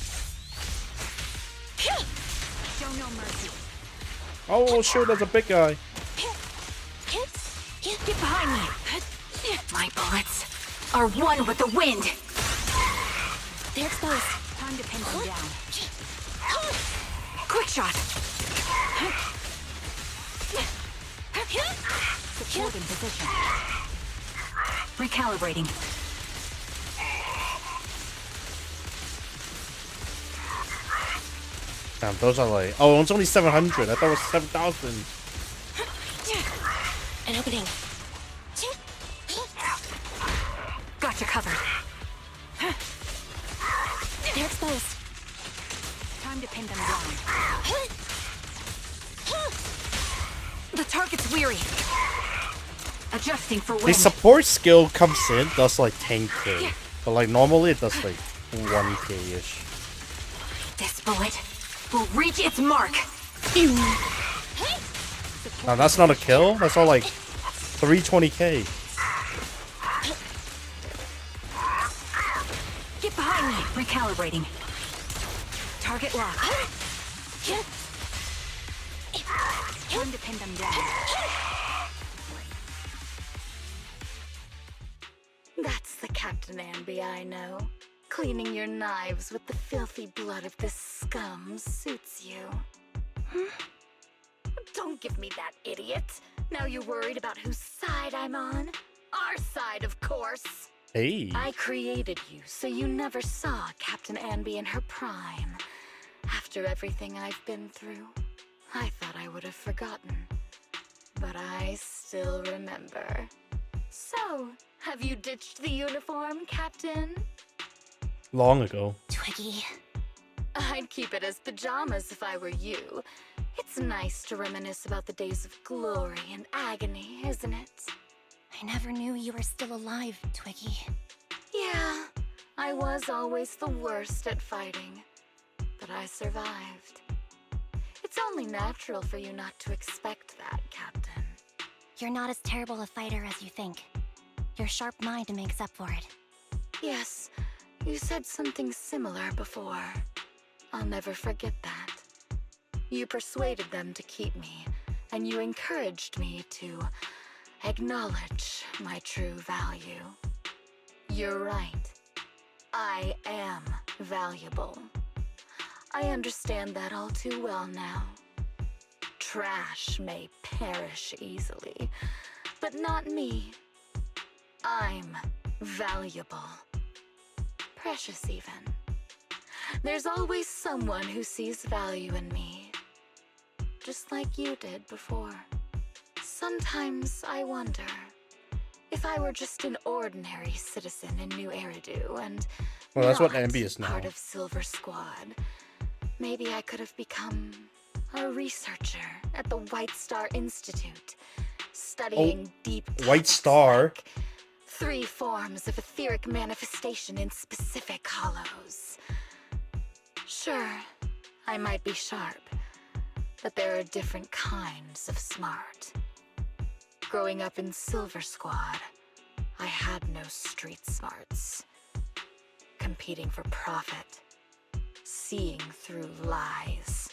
[SPEAKER 4] Show no mercy.
[SPEAKER 1] Oh, sure, there's a big guy.
[SPEAKER 4] Get behind me. My bullets are one with the wind.
[SPEAKER 2] They're exposed.
[SPEAKER 4] Time to pin them down. Quick shot. Supporting position. Recalibrating.
[SPEAKER 1] Damn, those are like... Oh, it's only 700. I thought it was 7,000.
[SPEAKER 2] An opening.
[SPEAKER 4] Gotcha covered.
[SPEAKER 2] They're exposed.
[SPEAKER 4] Time to pin them down. The target's weary. Adjusting for
[SPEAKER 1] The
[SPEAKER 4] wind.
[SPEAKER 1] support skill comes in, does like 10k. But like normally it does like 1k-ish.
[SPEAKER 4] This bullet will reach its mark.
[SPEAKER 1] Now that's not a kill, that's all like 320k.
[SPEAKER 4] Get behind me. Recalibrating. Target lock. Time to pin them down.
[SPEAKER 6] That's the Captain Anby I know. Cleaning your knives with the filthy blood of this scum suits you. Don't give me that, idiot. Now you're worried about whose side I'm on? Our side, of course.
[SPEAKER 1] Hey.
[SPEAKER 6] I created you so you never saw Captain Anby in her prime. After everything I've been through, I thought I would have forgotten. But I still remember. So, have you ditched the uniform, Captain?
[SPEAKER 1] Long ago.
[SPEAKER 2] Twiggy.
[SPEAKER 6] I'd keep it as pajamas if I were you. It's nice to reminisce about the days of glory and agony, isn't it?
[SPEAKER 2] I never knew you were still alive, Twiggy.
[SPEAKER 6] Yeah, I was always the worst at fighting. But I survived. It's only natural for you not to expect that, Captain.
[SPEAKER 2] You're not as terrible a fighter as you think. Your sharp mind makes up for it.
[SPEAKER 6] Yes, you said something similar before. I'll never forget that. You persuaded them to keep me, and you encouraged me to acknowledge my true value. You're right. I am valuable. I understand that all too well now. Trash may perish easily, but not me. I'm valuable. Precious even. There's always someone who sees value in me. Just like you did before. Sometimes I wonder if I were just an ordinary citizen in New Eridu and
[SPEAKER 1] Well, that's what
[SPEAKER 6] not
[SPEAKER 1] Anby is now.
[SPEAKER 6] part of Silver Squad, maybe I could have become a researcher at the White Star Institute, studying deep
[SPEAKER 1] White
[SPEAKER 6] topics
[SPEAKER 1] Star?
[SPEAKER 6] like 3 forms of etheric manifestation in specific hollows. Sure, I might be sharp, but there are different kinds of smart. Growing up in Silver Squad, I had no street smarts. Competing for profit, seeing through lies,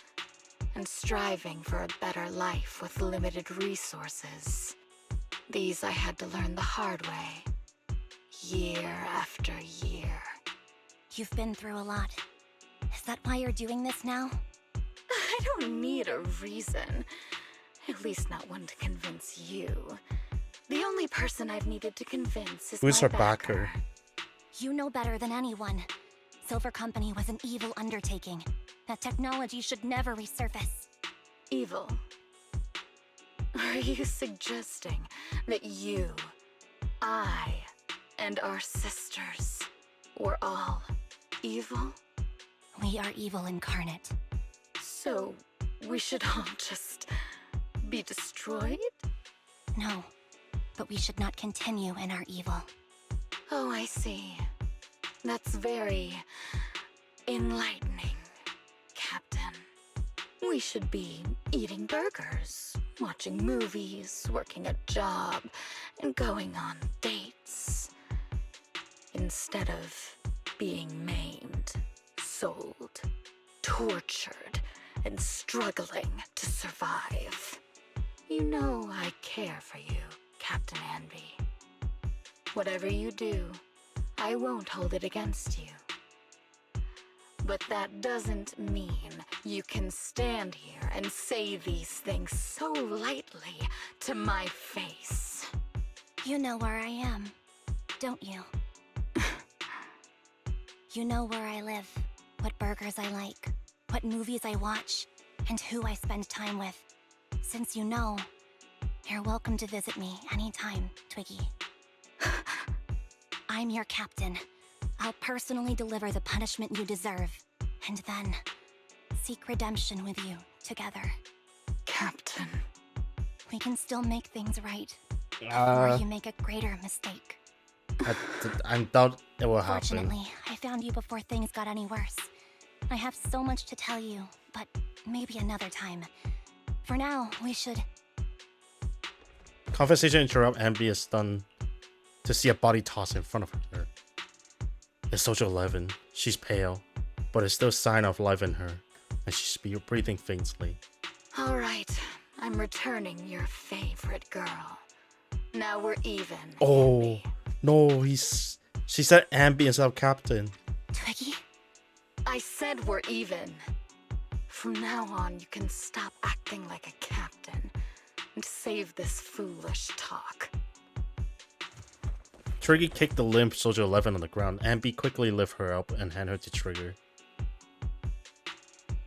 [SPEAKER 6] and striving for a better life with limited resources. These I had to learn the hard way, year after year.
[SPEAKER 2] You've been through a lot. Is that why you're doing this now?
[SPEAKER 6] I don't need a reason. At least not one to convince you. The only person I've needed to convince is
[SPEAKER 1] Who's
[SPEAKER 6] my
[SPEAKER 1] her backer?
[SPEAKER 2] You know better than anyone. Silver Company was an evil undertaking. That technology should never resurface.
[SPEAKER 6] Evil. Are you suggesting that you, I, and our sisters were all evil?
[SPEAKER 2] We are evil incarnate.
[SPEAKER 6] So we should all just be destroyed?
[SPEAKER 2] No, but we should not continue in our evil.
[SPEAKER 6] Oh, I see. That's very enlightening, Captain. We should be eating burgers, watching movies, working a job, and going on dates. Instead of being maimed, sold, tortured, and struggling to survive. You know I care for you, Captain Anby. Whatever you do, I won't hold it against you. But that doesn't mean you can stand here and say these things so lightly to my face.
[SPEAKER 2] You know where I am, don't you? You know where I live, what burgers I like, what movies I watch, and who I spend time with. Since you know, you're welcome to visit me anytime, Twiggy. I'm your captain. I'll personally deliver the punishment you deserve, and then seek redemption with you together.
[SPEAKER 6] Captain.
[SPEAKER 2] We can still make things right before
[SPEAKER 1] Uh,
[SPEAKER 2] you make a greater mistake.
[SPEAKER 1] I doubt it will happen.
[SPEAKER 2] Fortunately, I found you before things got any worse. I have so much to tell you, but maybe another time. For now, we should...
[SPEAKER 1] Conversation interrupt. Anby is stunned to see a body toss in front of her. It's Soldier 11. She's pale, but there's still sign of life in her, and she's breathing faintly.
[SPEAKER 6] All right, I'm returning your favorite girl. Now we're even.
[SPEAKER 1] Oh,
[SPEAKER 6] Anby.
[SPEAKER 1] no, she said Anby instead of Captain.
[SPEAKER 2] Twiggy?
[SPEAKER 6] I said we're even. From now on, you can stop acting like a captain and save this foolish talk.
[SPEAKER 1] Trigger kicked the limp Soldier 11 on the ground. Anby quickly lift her up and hand her to Trigger.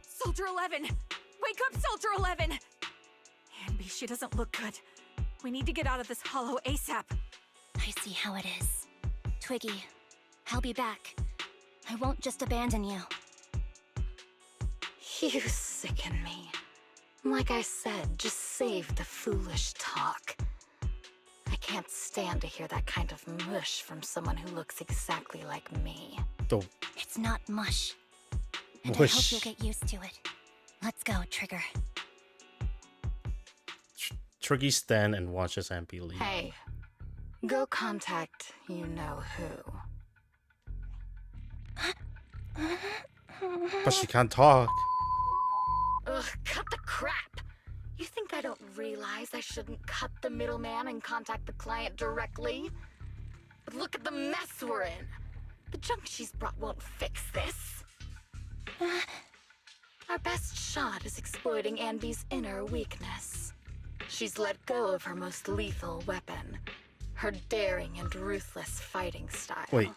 [SPEAKER 4] Soldier 11! Wake up, Soldier 11! Anby, she doesn't look good. We need to get out of this hollow ASAP.
[SPEAKER 2] I see how it is. Twiggy, I'll be back. I won't just abandon you.
[SPEAKER 6] You sicken me. Like I said, just save the foolish talk. I can't stand to hear that kind of mush from someone who looks exactly like me.
[SPEAKER 2] It's not mush. And
[SPEAKER 1] Mush.
[SPEAKER 2] I hope you'll get used to it. Let's go, Trigger.
[SPEAKER 1] Triggy stand and watches Anby leave.
[SPEAKER 6] Hey, go contact you-know-who.
[SPEAKER 1] But she can't talk.
[SPEAKER 6] Ugh, cut the crap! You think I don't realize I shouldn't cut the middleman and contact the client directly? But look at the mess we're in! The junk she's brought won't fix this. Our best shot is exploiting Anby's inner weakness. She's let go of her most lethal weapon, her daring and ruthless fighting style.
[SPEAKER 1] Wait.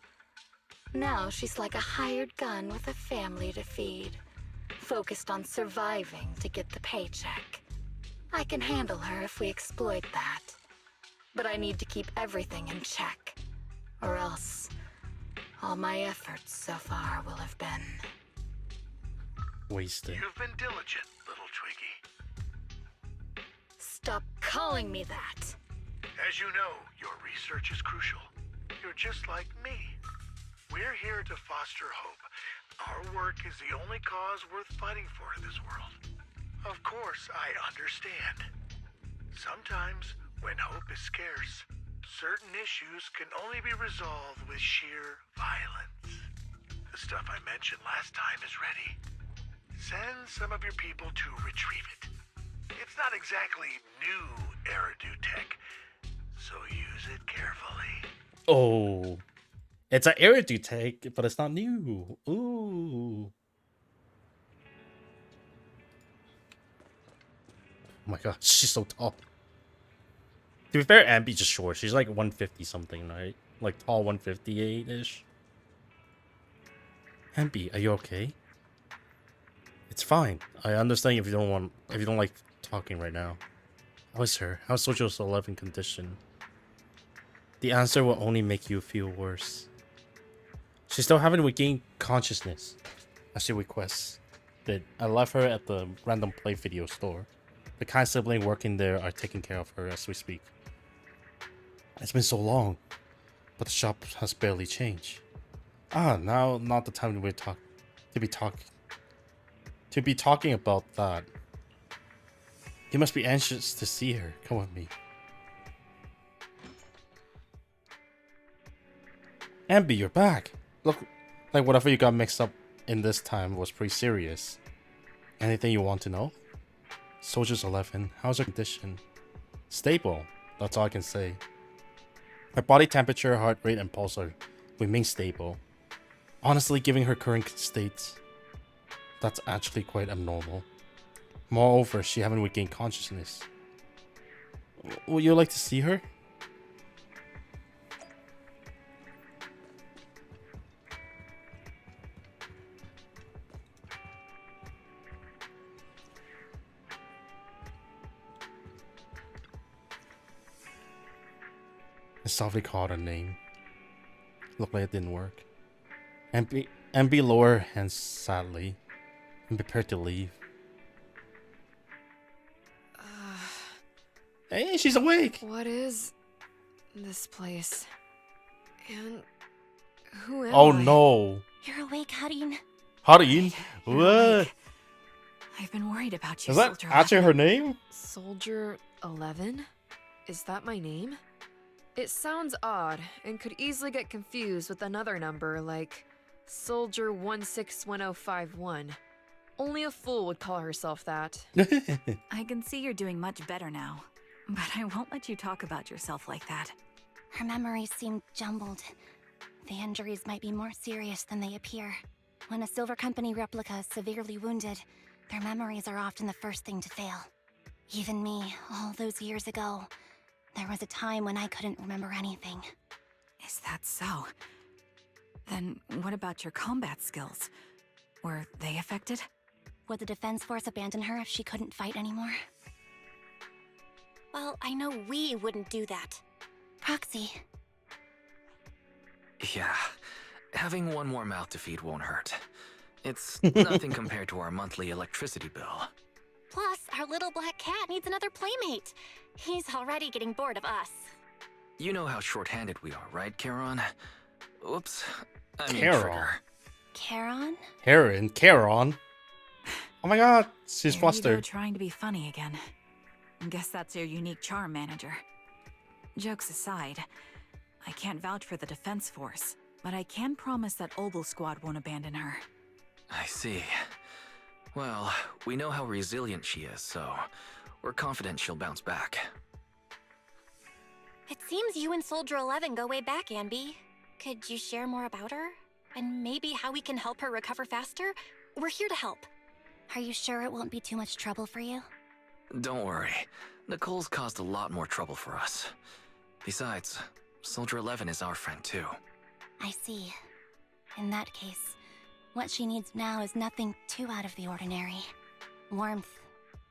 [SPEAKER 6] Now she's like a hired gun with a family to feed, focused on surviving to get the paycheck. I can handle her if we exploit that, but I need to keep everything in check, or else all my efforts so far will have been
[SPEAKER 1] Wasted.
[SPEAKER 5] You've been diligent, little Twiggy.
[SPEAKER 6] Stop calling me that.
[SPEAKER 5] As you know, your research is crucial. You're just like me. We're here to foster hope. Our work is the only cause worth fighting for in this world. Of course, I understand. Sometimes, when hope is scarce, certain issues can only be resolved with sheer violence. The stuff I mentioned last time is ready. Send some of your people to retrieve it. It's not exactly new Eridu tech, so use it carefully.
[SPEAKER 1] Oh. It's an Eridu take, but it's not new. Ooh. Oh my god, she's so tall. To be fair, Anby's just short. She's like 150 something, right? Like tall 158-ish. Anby, are you okay? It's fine. I understand if you don't like talking right now. How's her? How's Sojo's 11 condition? The answer will only make you feel worse. She still haven't regained consciousness, as she requests. That I left her at the random play video store. The kind sibling working there are taking care of her as we speak. It's been so long, but the shop has barely changed. Now not the time to be talking about that. You must be anxious to see her. Come with me. Anby, you're back. Look, like whatever you got mixed up in this time was pretty serious. Anything you want to know? Soldier's 11, how's her condition? Stable, that's all I can say. Her body temperature, heart rate, and pulse remain stable. Honestly, given her current state, that's actually quite abnormal. Moreover, she haven't regained consciousness. Would you like to see her? I softly called her name. Looked like it didn't work. Anby lowered her hands sadly and prepared to leave. Hey, she's awake!
[SPEAKER 7] What is this place? And who am
[SPEAKER 1] Oh
[SPEAKER 7] I?
[SPEAKER 1] no!
[SPEAKER 2] You're awake, Harin.
[SPEAKER 1] Harin?
[SPEAKER 4] You're
[SPEAKER 1] What?
[SPEAKER 4] awake. I've been worried about you,
[SPEAKER 1] Is that
[SPEAKER 4] Soldier
[SPEAKER 1] actually
[SPEAKER 4] 11.
[SPEAKER 1] her name?
[SPEAKER 7] Soldier 11? Is that my name? It sounds odd and could easily get confused with another number like Soldier 161051. Only a fool would call herself that.
[SPEAKER 4] I can see you're doing much better now, but I won't let you talk about yourself like that.
[SPEAKER 2] Her memories seem jumbled. The injuries might be more serious than they appear. When a Silver Company replica is severely wounded, their memories are often the first thing to fail. Even me, all those years ago, there was a time when I couldn't remember anything.
[SPEAKER 4] Is that so? Then what about your combat skills? Were they affected?
[SPEAKER 2] Would the Defense Force abandon her if she couldn't fight anymore? Well, I know we wouldn't do that. Proxy,
[SPEAKER 3] Yeah, having one more mouth to feed won't hurt. It's nothing compared to our monthly electricity bill.
[SPEAKER 2] plus our little black cat needs another playmate. He's already getting bored of us.
[SPEAKER 3] You know how short-handed we are, right, Charon? Oops, I mean
[SPEAKER 1] Charon.
[SPEAKER 3] Trigger.
[SPEAKER 2] Charon?
[SPEAKER 1] Charon. Oh my god, she's
[SPEAKER 4] Here you go,
[SPEAKER 1] flustered.
[SPEAKER 4] trying to be funny again. Guess that's your unique charm, manager. Jokes aside, I can't vouch for the Defense Force, but I can promise that Obel Squad won't abandon her.
[SPEAKER 3] I see. Well, we know how resilient she is, so we're confident she'll bounce back.
[SPEAKER 2] It seems you and Soldier 11 go way back, Anby. Could you share more about her? And maybe how we can help her recover faster? We're here to help. Are you sure it won't be too much trouble for you?
[SPEAKER 3] Don't worry. Nicole's caused a lot more trouble for us. Besides, Soldier 11 is our friend too.
[SPEAKER 2] I see. In that case, what she needs now is nothing too out of the ordinary. Warmth,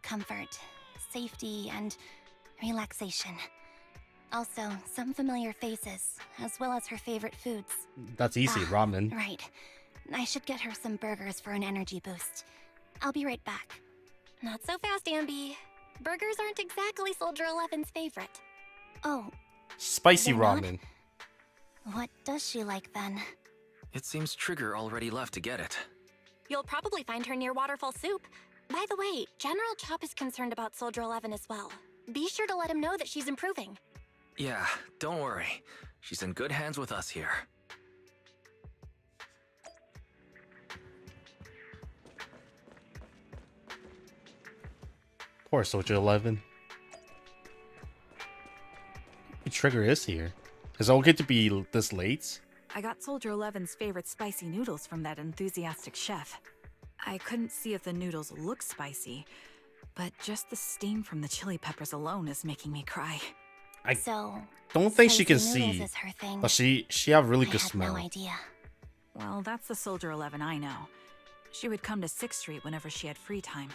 [SPEAKER 2] comfort, safety, and relaxation. Also, some familiar faces, as well as her favorite foods.
[SPEAKER 1] That's easy, ramen.
[SPEAKER 2] Right. I should get her some burgers for an energy boost. I'll be right back. Not so fast, Anby. Burgers aren't exactly Soldier 11's favorite. Oh,
[SPEAKER 1] Spicy
[SPEAKER 2] They're not?
[SPEAKER 1] ramen.
[SPEAKER 2] what does she like then?
[SPEAKER 3] It seems Trigger already left to get it.
[SPEAKER 2] You'll probably find her near Waterfall Soup. By the way, General Chop is concerned about Soldier 11 as well. Be sure to let him know that she's improving.
[SPEAKER 3] Yeah, don't worry. She's in good hands with us here.
[SPEAKER 1] Poor Soldier 11. The Trigger is here. Is it okay to be this late?
[SPEAKER 4] I got Soldier 11's favorite spicy noodles from that enthusiastic chef. I couldn't see if the noodles look spicy, but just the steam from the chili peppers alone is making me cry.
[SPEAKER 1] I
[SPEAKER 2] So,
[SPEAKER 1] don't think she can
[SPEAKER 2] spicy noodles
[SPEAKER 1] see,
[SPEAKER 2] is her thing.
[SPEAKER 1] but she have really
[SPEAKER 2] I
[SPEAKER 1] good
[SPEAKER 2] had
[SPEAKER 1] smell.
[SPEAKER 2] no idea.
[SPEAKER 4] Well, that's the Soldier 11 I know. She would come to 6th Street whenever she had free time.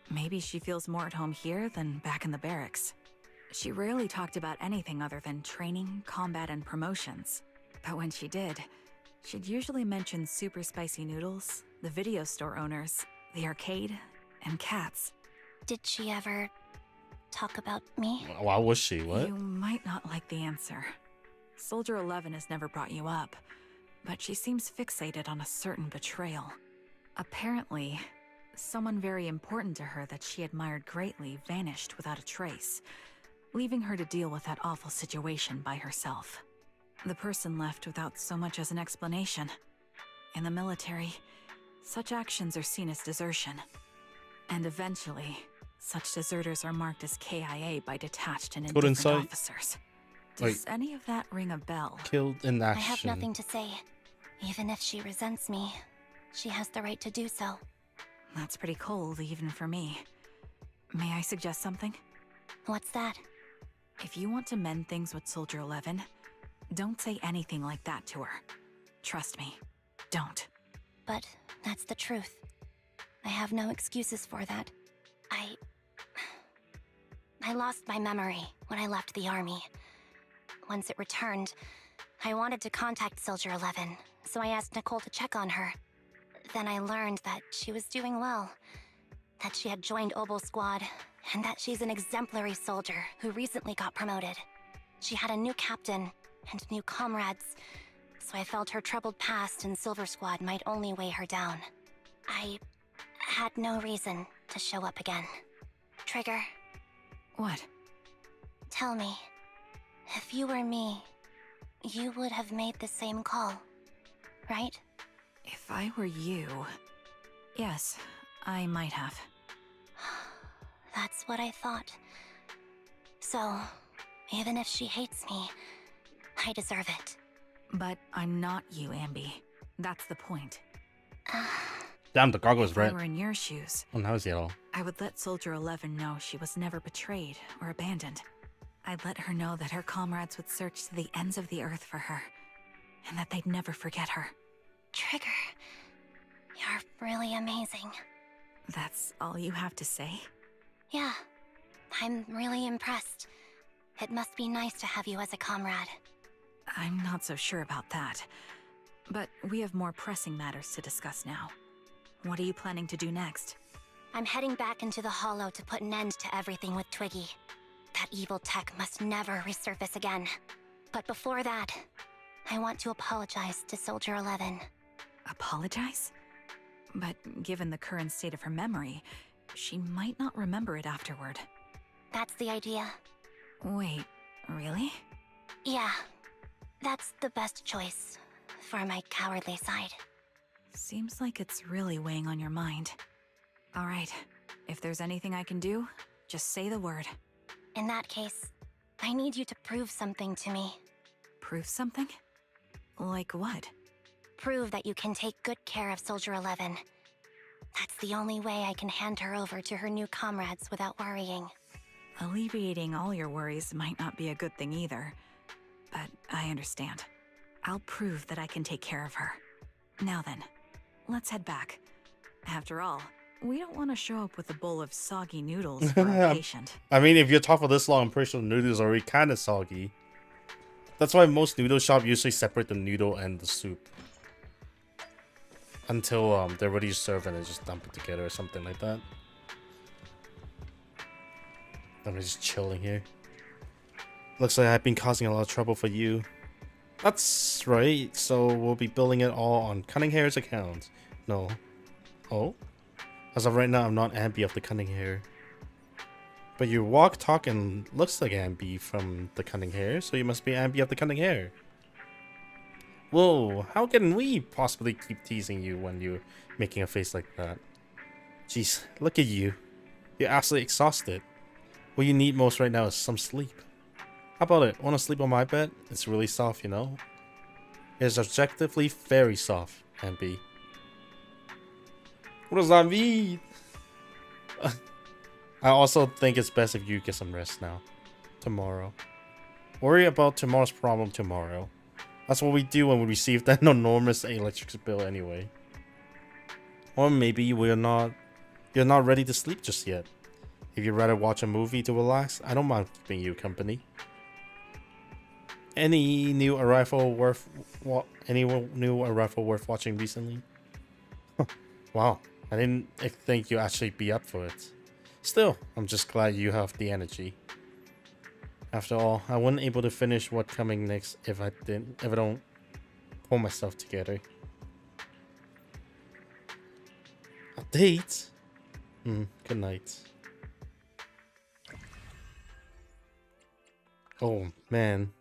[SPEAKER 4] Maybe she feels more at home here than back in the barracks. She rarely talked about anything other than training, combat, and promotions. But when she did, she'd usually mention super spicy noodles, the video store owners, the arcade, and cats.
[SPEAKER 2] Did she ever talk about me?
[SPEAKER 1] Why was she? What?
[SPEAKER 4] You might not like the answer. Soldier 11 has never brought you up, but she seems fixated on a certain betrayal. Apparently, someone very important to her that she admired greatly vanished without a trace, leaving her to deal with that awful situation by herself. The person left without so much as an explanation. In the military, such actions are seen as desertion. And eventually, such deserters are marked as KIA by detached and
[SPEAKER 1] Good
[SPEAKER 4] indifferent
[SPEAKER 1] insight.
[SPEAKER 4] officers.
[SPEAKER 1] Wait.
[SPEAKER 4] Does any of that ring a bell?
[SPEAKER 1] Killed in
[SPEAKER 2] I
[SPEAKER 1] action.
[SPEAKER 2] have nothing to say. Even if she resents me, she has the right to do so.
[SPEAKER 4] That's pretty cold, even for me. May I suggest something?
[SPEAKER 2] What's that?
[SPEAKER 4] If you want to mend things with Soldier 11, don't say anything like that to her. Trust me, don't.
[SPEAKER 2] But that's the truth. I have no excuses for that. I lost my memory when I left the army. Once it returned, I wanted to contact Soldier 11, so I asked Nicole to check on her. Then I learned that she was doing well, that she had joined Obel Squad, and that she's an exemplary soldier who recently got promoted. She had a new captain and new comrades, so I felt her troubled past in Silver Squad might only weigh her down. I had no reason to show up again. Trigger,
[SPEAKER 4] What?
[SPEAKER 2] tell me, if you were me, you would have made the same call, right?
[SPEAKER 4] If I were you... Yes, I might have.
[SPEAKER 2] That's what I thought. So, even if she hates me, I deserve it.
[SPEAKER 4] But I'm not you, Anby. That's the point.
[SPEAKER 1] Damn, the gargoyle is
[SPEAKER 4] If I
[SPEAKER 1] red.
[SPEAKER 4] were in your shoes,
[SPEAKER 1] Oh, now it's yellow.
[SPEAKER 4] I would let Soldier 11 know she was never betrayed or abandoned. I'd let her know that her comrades would search to the ends of the earth for her, and that they'd never forget her.
[SPEAKER 2] Trigger, you're really amazing.
[SPEAKER 4] That's all you have to say?
[SPEAKER 2] Yeah, I'm really impressed. It must be nice to have you as a comrade.
[SPEAKER 4] I'm not so sure about that. But we have more pressing matters to discuss now. What are you planning to do next?
[SPEAKER 2] I'm heading back into the Hollow to put an end to everything with Twiggy. That evil tech must never resurface again. But before that, I want to apologize to Soldier 11.
[SPEAKER 4] Apologize? But given the current state of her memory, she might not remember it afterward.
[SPEAKER 2] That's the idea.
[SPEAKER 4] Wait, really?
[SPEAKER 2] Yeah, that's the best choice for my cowardly side.
[SPEAKER 4] Seems like it's really weighing on your mind. All right, if there's anything I can do, just say the word.
[SPEAKER 2] In that case, I need you to prove something to me.
[SPEAKER 4] Prove something? Like what?
[SPEAKER 2] Prove that you can take good care of Soldier 11. That's the only way I can hand her over to her new comrades without worrying.
[SPEAKER 4] Alleviating all your worries might not be a good thing either. But I understand. I'll prove that I can take care of her. Now then, let's head back. After all, we don't want to show up with a bowl of soggy noodles for our patient.
[SPEAKER 1] I mean, if you talk for this long, I'm pretty sure the noodles are already kind of soggy. That's why most noodle shops usually separate the noodle and the soup. Until they're ready to serve and they just dump it together or something like that. I'm just chilling here. Looks like I've been causing a lot of trouble for you. That's right, so we'll be billing it all on Cunning Hair's account. No. Oh? As of right now, I'm not Anby of the Cunning Hair. But your walk, talk, and looks like Anby from the Cunning Hair, so you must be Anby of the Cunning Hair. Whoa, how can we possibly keep teasing you when you're making a face like that? Jeez, look at you. You're absolutely exhausted. What you need most right now is some sleep. How about it? Want to sleep on my bed? It's really soft, you know? It's objectively very soft, Anby. What does that mean? I also think it's best if you get some rest now. Tomorrow. Worry about tomorrow's problem tomorrow. That's what we do when we receive that enormous electric bill anyway. Or maybe you're not ready to sleep just yet. If you'd rather watch a movie to relax, I don't mind keeping you company. Any new arrival worth watching recently? Wow, I didn't think you'd actually be up for it. Still, I'm just glad you have the energy. After all, I wasn't able to finish what's coming next if I don't pull myself together. A date? Good night. Oh man.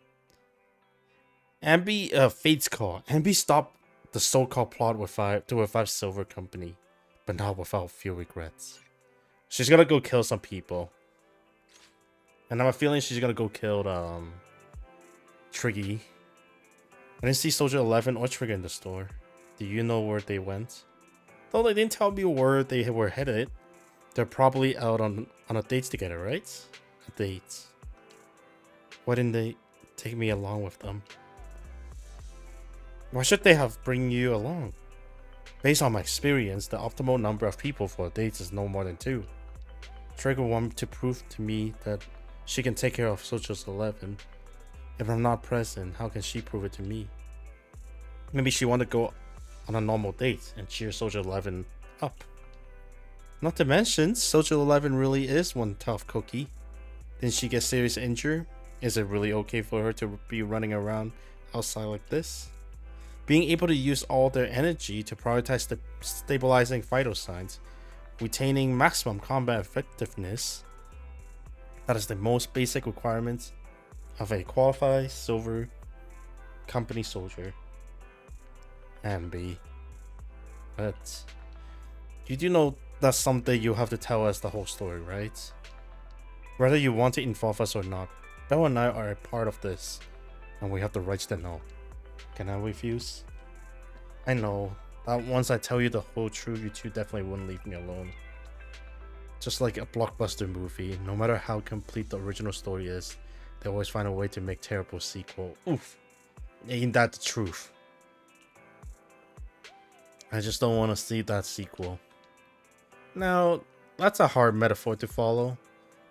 [SPEAKER 1] Anby, Fate's Call. Anby stopped the so-called plot with to revive Silver Company, but not without few regrets. She's gonna go kill some people. And I have a feeling she's gonna go kill Triggy. I didn't see Soldier 11 or Trigger in the store. Do you know where they went? Though they didn't tell me where they were headed. They're probably out on a date together, right? A date. Why didn't they take me along with them? Why should they have bring you along? Based on my experience, the optimal number of people for a date is no more than 2. Trigger wanted to prove to me that she can take care of Soldier 11. If I'm not present, how can she prove it to me? Maybe she wanted to go on a normal date and cheer Soldier 11 up. Not to mention, Soldier 11 really is one tough cookie. Didn't she get seriously injured? Is it really okay for her to be running around outside like this? Being able to use all their energy to prioritize the stabilizing vital signs, retaining maximum combat effectiveness. That is the most basic requirement of a qualified Silver Company soldier. Anby. But you do know that someday you have to tell us the whole story, right? Whether you want to involve us or not, Belle and I are a part of this, and we have the rights to know. Can I refuse? I know, That once I tell you the whole truth, you two definitely wouldn't leave me alone. Just like a blockbuster movie, no matter how complete the original story is, they always find a way to make terrible sequel. Oof. Ain't that the truth? I just don't want to see that sequel. Now, that's a hard metaphor to follow,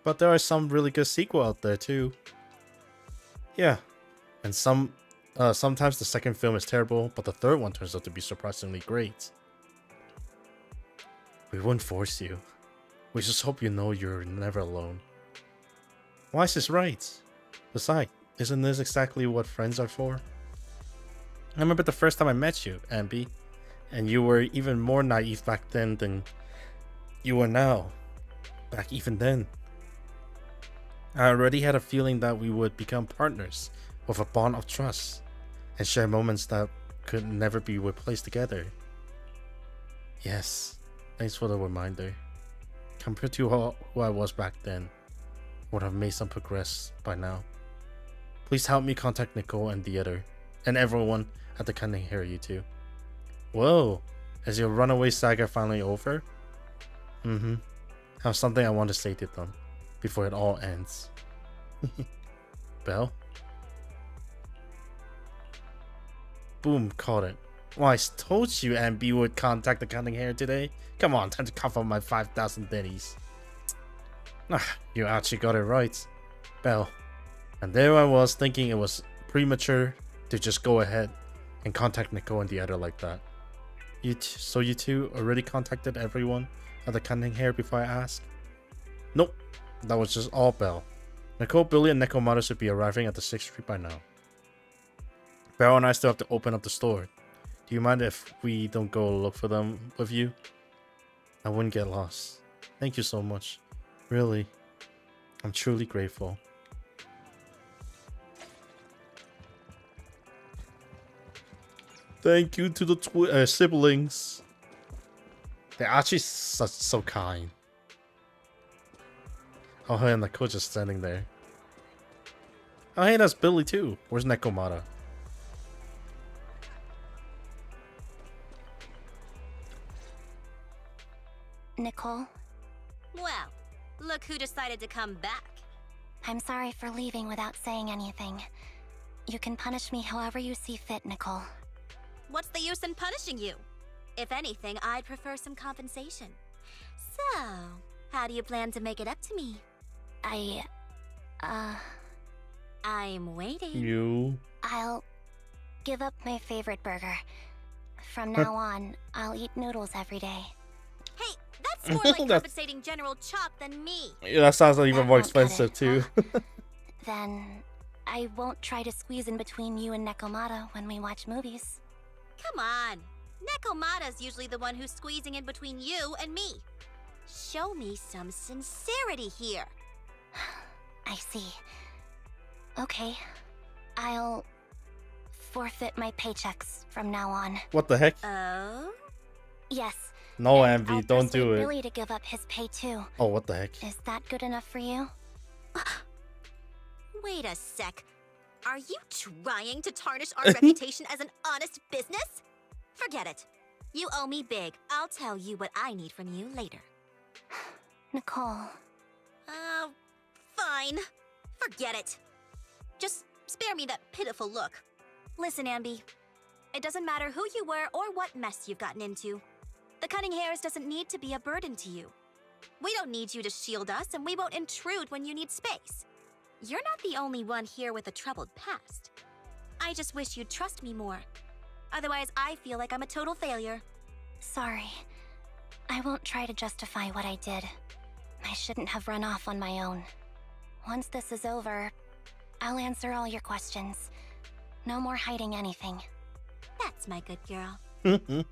[SPEAKER 1] but there are some really good sequels out there too. Yeah, and sometimes the second film is terrible, but the third one turns out to be surprisingly great. We wouldn't force you. We just hope you know you're never alone. Wise is right. Besides, isn't this exactly what friends are for? I remember the first time I met you, Anby, and you were even more naive back then than you are now. Back even then. I already had a feeling that we would become partners with a bond of trust and share moments that could never be replaced together. Yes, thanks for the reminder. Compared to who I was back then, would have made some progress by now. Please help me contact Nicole and the other, and everyone at the Cunning Hair, you two. Whoa, is your runaway saga finally over? I have something I want to say to them before it all ends. Belle? Boom, caught it. Well, I told you Anby would contact the Cunning Hair today. Come on, time to cough up my 5,000 dennies. You actually got it right, Belle. And there I was thinking it was premature to just go ahead and contact Nicole and the other like that. So you two already contacted everyone at the Cunning Hair before I asked? Nope, that was just all Belle. Nicole, Billy, and Nekomata should be arriving at the 6th Street by now. Belle and I still have to open up the store. Do you mind if we don't go look for them with you? I wouldn't get lost. Thank you so much. Really. I'm truly grateful. Thank you to the siblings. They're actually so kind. Oh, hey, and the coach is standing there. Oh, hey, that's Billy too. Where's Nekomata?
[SPEAKER 2] Nicole,
[SPEAKER 8] Well, look who decided to come back.
[SPEAKER 2] I'm sorry for leaving without saying anything. You can punish me however you see fit, Nicole.
[SPEAKER 8] What's the use in punishing you? If anything, I'd prefer some compensation. So, how do you plan to make it up to me? I'm waiting.
[SPEAKER 2] I'll give up my favorite burger. From now on, I'll eat noodles every day.
[SPEAKER 8] Hey, that's more like compensating General Chop than me.
[SPEAKER 1] Yeah, that sounds like even
[SPEAKER 2] That
[SPEAKER 1] more
[SPEAKER 2] won't cut
[SPEAKER 1] expensive
[SPEAKER 2] it,
[SPEAKER 1] too.
[SPEAKER 2] Then I won't try to squeeze in between you and Nekomata when we watch movies.
[SPEAKER 8] Come on. Nekomata's usually the one who's squeezing in between you and me. Show me some sincerity here.
[SPEAKER 2] I see. Okay. I'll forfeit my paychecks from now on.
[SPEAKER 1] What the heck?
[SPEAKER 8] Oh?
[SPEAKER 2] Yes.
[SPEAKER 1] No,
[SPEAKER 2] and
[SPEAKER 1] Anby,
[SPEAKER 2] I'll
[SPEAKER 1] don't do
[SPEAKER 2] persuade
[SPEAKER 1] it.
[SPEAKER 2] Billy to give up his pay too.
[SPEAKER 1] Oh, what the heck?
[SPEAKER 2] Is that good enough for you?
[SPEAKER 8] Wait a sec. Are you trying to tarnish our reputation as an honest business? Forget it. You owe me big. I'll tell you what I need from you later.
[SPEAKER 2] Nicole.
[SPEAKER 8] Fine. Forget it. Just spare me that pitiful look. Listen, Anby. It doesn't matter who you were or what mess you've gotten into. The Cunning Hairs doesn't need to be a burden to you. We don't need you to shield us, and we won't intrude when you need space. You're not the only one here with a troubled past. I just wish you'd trust me more. Otherwise, I feel like I'm a total failure.
[SPEAKER 2] Sorry. I won't try to justify what I did. I shouldn't have run off on my own. Once this is over, I'll answer all your questions. No more hiding anything.
[SPEAKER 8] That's my good girl.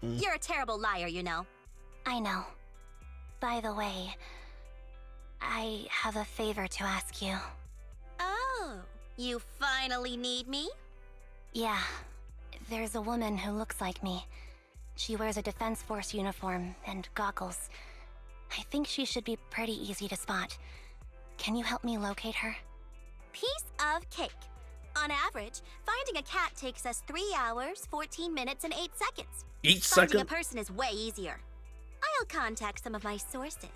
[SPEAKER 8] You're a terrible liar, you know.
[SPEAKER 2] I know. By the way, I have a favor to ask you.
[SPEAKER 8] Oh, you finally need me?
[SPEAKER 2] Yeah, there's a woman who looks like me. She wears a Defense Force uniform and goggles. I think she should be pretty easy to spot. Can you help me locate her?
[SPEAKER 8] Piece of cake. On average, finding a cat takes us 3 hours, 14 minutes, and 8 seconds.
[SPEAKER 1] Each
[SPEAKER 8] Finding a
[SPEAKER 1] second?
[SPEAKER 8] person is way easier. I'll contact some of my sources.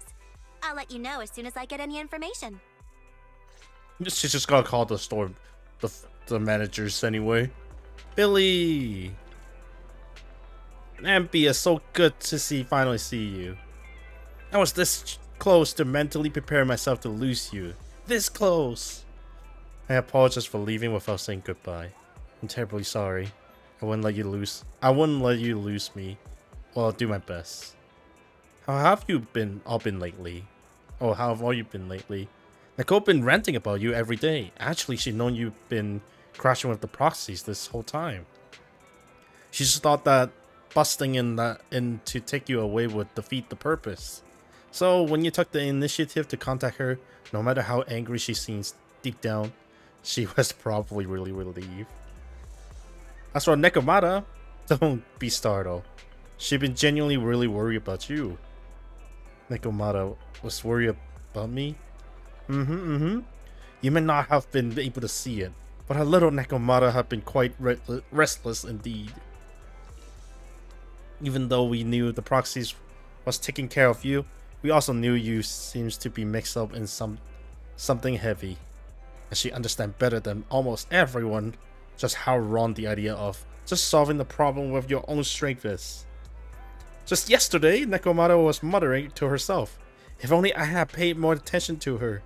[SPEAKER 8] I'll let you know as soon as I get any information.
[SPEAKER 1] She's just gotta call the store, the managers anyway. Billy! Anby, it's so good to finally see you. I was this close to mentally preparing myself to lose you. This close! I apologize for leaving without saying goodbye. I'm terribly sorry. I wouldn't let you lose me. Well, I'll do my best. How have you all been lately? Oh, how have all you been lately? Nicole been ranting about you every day. Actually, she known you've been crashing with the proxies this whole time. She just thought that busting in to take you away would defeat the purpose. So when you took the initiative to contact her, no matter how angry she seems deep down, she was probably really relieved. As for Nekomata, don't be startled. She's been genuinely really worried about you. Nekomata was worried about me? You may not have been able to see it, but our little Nekomata have been quite restless indeed. Even though we knew the proxies was taking care of you, we also knew you seems to be mixed up in something heavy. And she understands better than almost everyone just how wrong the idea of just solving the problem with your own strength is. Just yesterday, Nekomata was muttering to herself, if only I had paid more attention to her.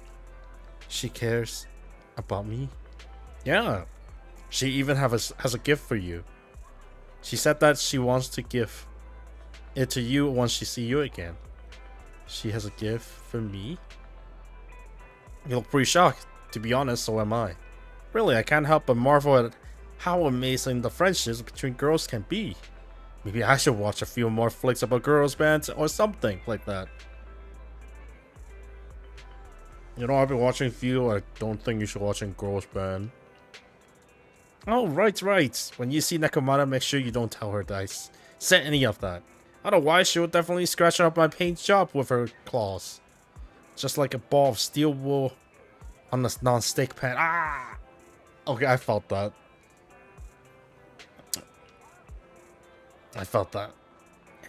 [SPEAKER 1] She cares about me? Yeah. She even has a gift for you. She said that she wants to give it to you once she sees you again. She has a gift for me? You look pretty shocked. To be honest, so am I. Really, I can't help but marvel at how amazing the friendships between girls can be. Maybe I should watch a few more flicks about girls bands or something like that. You know, I've been watching a few. I don't think you should watch a girls band. Oh, right. When you see Nekomata, make sure you don't tell her that I said any of that. Otherwise, she will definitely scratch up my paint job with her claws. Just like a ball of steel wool on a non-stick pan. Ah! Okay, I felt that.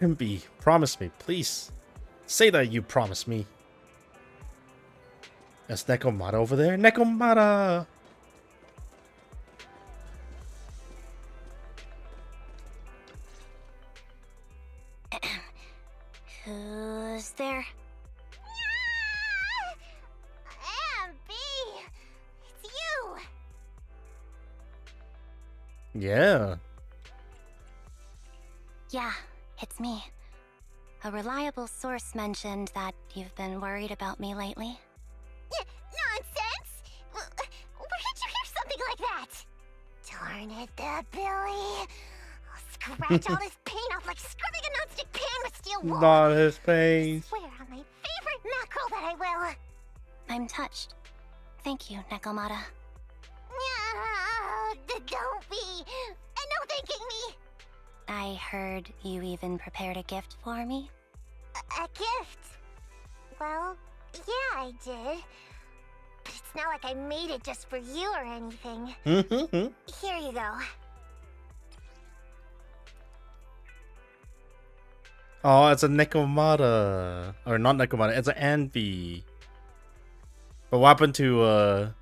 [SPEAKER 1] Anby, promise me, please. Say that you promise me. Is Nekomata over there? Nekomata!
[SPEAKER 2] Who's there?
[SPEAKER 8] Anby! It's you!
[SPEAKER 1] Yeah.
[SPEAKER 2] Yeah, it's me. A reliable source mentioned that you've been worried about me lately.
[SPEAKER 8] Nonsense! Where did you hear something like that? Darn it, Billy. I'll scratch all this paint off like scrubbing a nonstick pan with steel wool.
[SPEAKER 1] Not his face.
[SPEAKER 8] Swear on my favorite mackerel that I will.
[SPEAKER 2] I'm touched. Thank you, Nekomata.
[SPEAKER 8] Don't be. And no thanking me.
[SPEAKER 2] I heard you even prepared a gift for me.
[SPEAKER 8] A gift? Well, yeah, I did. But it's not like I made it just for you or anything. Here you go.
[SPEAKER 1] Oh, it's a Nekomata. Or not Nekomata, it's an Anby. But what happened to,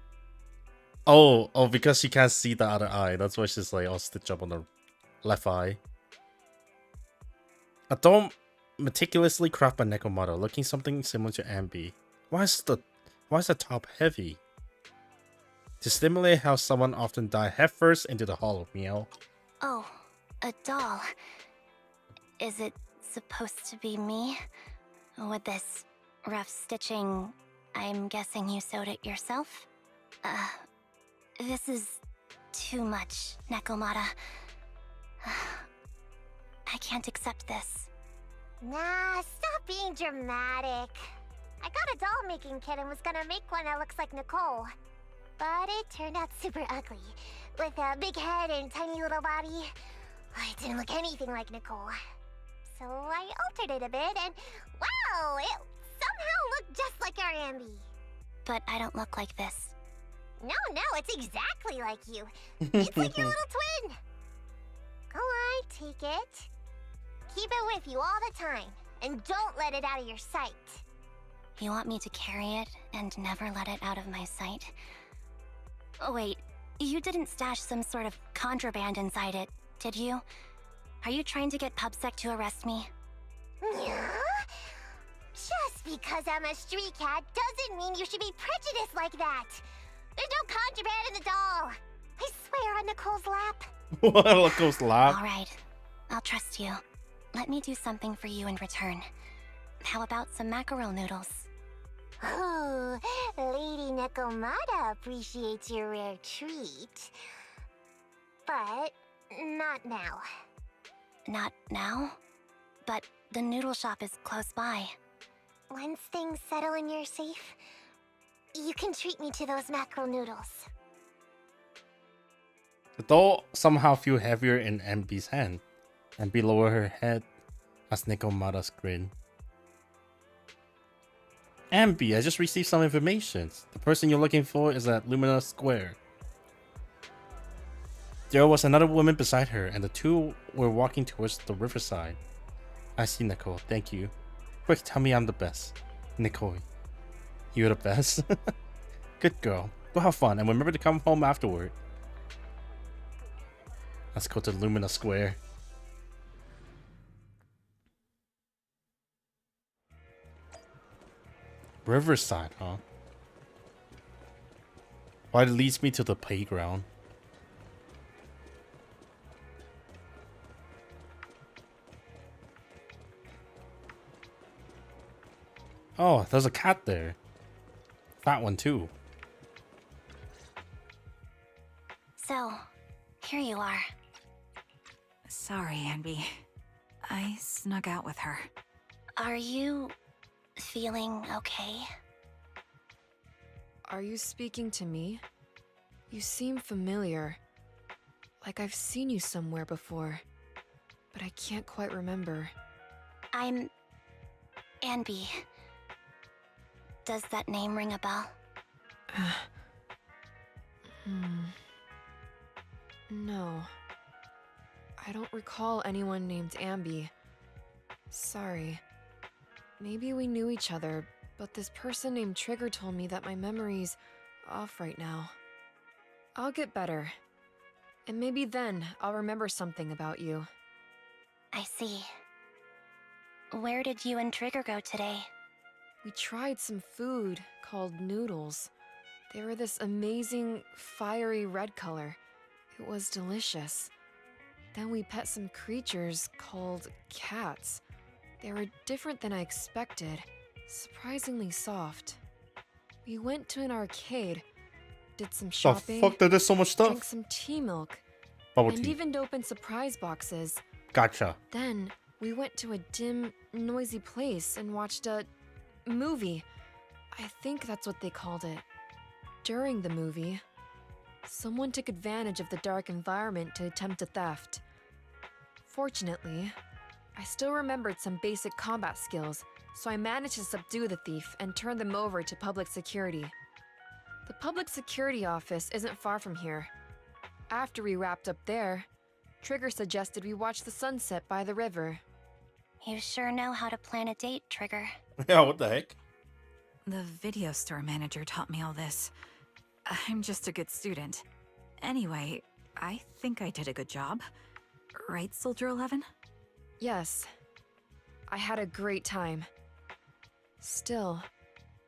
[SPEAKER 1] Oh, because she can't see the other eye. That's why she's like all stitched up on the left eye. A doll meticulously crafted by Nekomata, looking something similar to Anby. Why is the top heavy? To stimulate how someone often dive headfirst into the hollow, meow.
[SPEAKER 2] Oh, a doll. Is it supposed to be me? With this rough stitching, I'm guessing you sewed it yourself? This is too much, Nekomata. I can't accept this.
[SPEAKER 8] Nah, stop being dramatic. I got a doll making kit and was gonna make one that looks like Nicole. But it turned out super ugly, with a big head and tiny little body. It didn't look anything like Nicole. So I altered it a bit and wow, it somehow looked just like our Anby.
[SPEAKER 2] But I don't look like this.
[SPEAKER 9] No, it's exactly like you. It's like your little twin. Go on, take it. Keep it with you all the time, and don't let it out of your sight.
[SPEAKER 2] You want me to carry it and never let it out of my sight? Oh, wait, you didn't stash some sort of contraband inside it, did you? Are you trying to get PubSec to arrest me?
[SPEAKER 9] Yeah? Just because I'm a street cat doesn't mean you should be prejudiced like that. There's no contraband in the doll. I swear on Nicole's lap.
[SPEAKER 1] What? Nicole's lap?
[SPEAKER 2] All right, I'll trust you. Let me do something for you in return. How about some mackerel noodles?
[SPEAKER 9] Oh, Lady Nekomata appreciates your rare treat. But not now.
[SPEAKER 2] Not now? But the noodle shop is close by.
[SPEAKER 9] Once things settle and you're safe, you can treat me to those mackerel noodles.
[SPEAKER 1] The doll somehow feel heavier in Anby's hand, and below her head as Nekomata's grin. Anby, I just received some information. The person you're looking for is at Lumina Square. There was another woman beside her, and the two were walking towards the riverside. I see, Nicole. Thank you. Quick, tell me I'm the best. Nicole, you're the best? Good girl. Go have fun, and remember to come home afterward. Let's go to Lumina Square. Riverside, huh? Why it leads me to the playground. Oh, there's a cat there. Fat one too.
[SPEAKER 2] So, here you are.
[SPEAKER 4] Sorry, Anby. I snuck out with her.
[SPEAKER 2] Are you feeling okay?
[SPEAKER 7] Are you speaking to me? You seem familiar. Like I've seen you somewhere before. But I can't quite remember.
[SPEAKER 2] I'm Anby. Does that name ring a bell?
[SPEAKER 7] No. I don't recall anyone named Anby. Sorry. Maybe we knew each other, but this person named Trigger told me that my memory's off right now. I'll get better. And maybe then I'll remember something about you.
[SPEAKER 2] I see. Where did you and Trigger go today?
[SPEAKER 7] We tried some food called noodles. They were this amazing, fiery red color. It was delicious. Then we pet some creatures called cats. They were different than I expected, surprisingly soft. We went to an arcade, did some shopping,
[SPEAKER 1] The fuck, there's so much
[SPEAKER 7] drank
[SPEAKER 1] stuff.
[SPEAKER 7] some tea milk,
[SPEAKER 1] Bubble
[SPEAKER 7] and
[SPEAKER 1] tea.
[SPEAKER 7] even opened surprise boxes.
[SPEAKER 1] Gotcha.
[SPEAKER 7] Then we went to a dim, noisy place and watched a movie. I think that's what they called it. During the movie, someone took advantage of the dark environment to attempt a theft. Fortunately, I still remembered some basic combat skills, so I managed to subdue the thief and turn them over to public security. The public security office isn't far from here. After we wrapped up there, Trigger suggested we watch the sunset by the river.
[SPEAKER 2] You sure know how to plan a date, Trigger.
[SPEAKER 1] Yeah, what the heck?
[SPEAKER 4] The video store manager taught me all this. I'm just a good student. Anyway, I think I did a good job. Right, Soldier 11?
[SPEAKER 7] Yes, I had a great time. Still,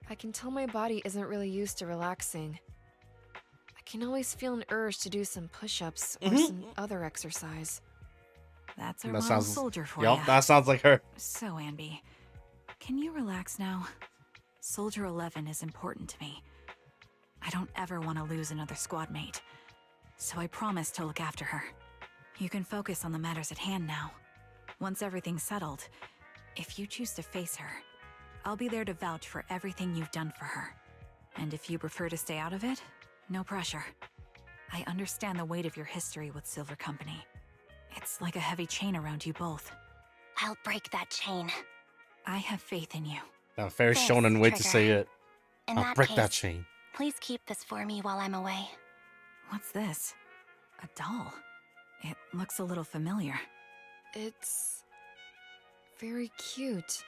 [SPEAKER 7] I can tell my body isn't really used to relaxing. I can always feel an urge to do some push-ups or some other exercise.
[SPEAKER 4] That's our
[SPEAKER 1] That
[SPEAKER 4] model
[SPEAKER 1] sounds.
[SPEAKER 4] soldier for
[SPEAKER 1] Yup,
[SPEAKER 4] ya.
[SPEAKER 1] that sounds like her.
[SPEAKER 4] So, Anby, can you relax now? Soldier 11 is important to me. I don't ever want to lose another squad mate. So I promise to look after her. You can focus on the matters at hand now. Once everything's settled, if you choose to face her, I'll be there to vouch for everything you've done for her. And if you prefer to stay out of it, no pressure. I understand the weight of your history with Silver Company. It's like a heavy chain around you both.
[SPEAKER 2] I'll break that chain.
[SPEAKER 4] I have faith in you.
[SPEAKER 1] A very
[SPEAKER 2] Thanks,
[SPEAKER 1] shonen way to
[SPEAKER 2] Trigger.
[SPEAKER 1] say it.
[SPEAKER 2] In
[SPEAKER 1] I'll
[SPEAKER 2] that
[SPEAKER 1] break
[SPEAKER 2] case,
[SPEAKER 1] that chain.
[SPEAKER 2] Please keep this for me while I'm away.
[SPEAKER 4] What's this? A doll. It looks a little familiar.
[SPEAKER 7] It's very cute.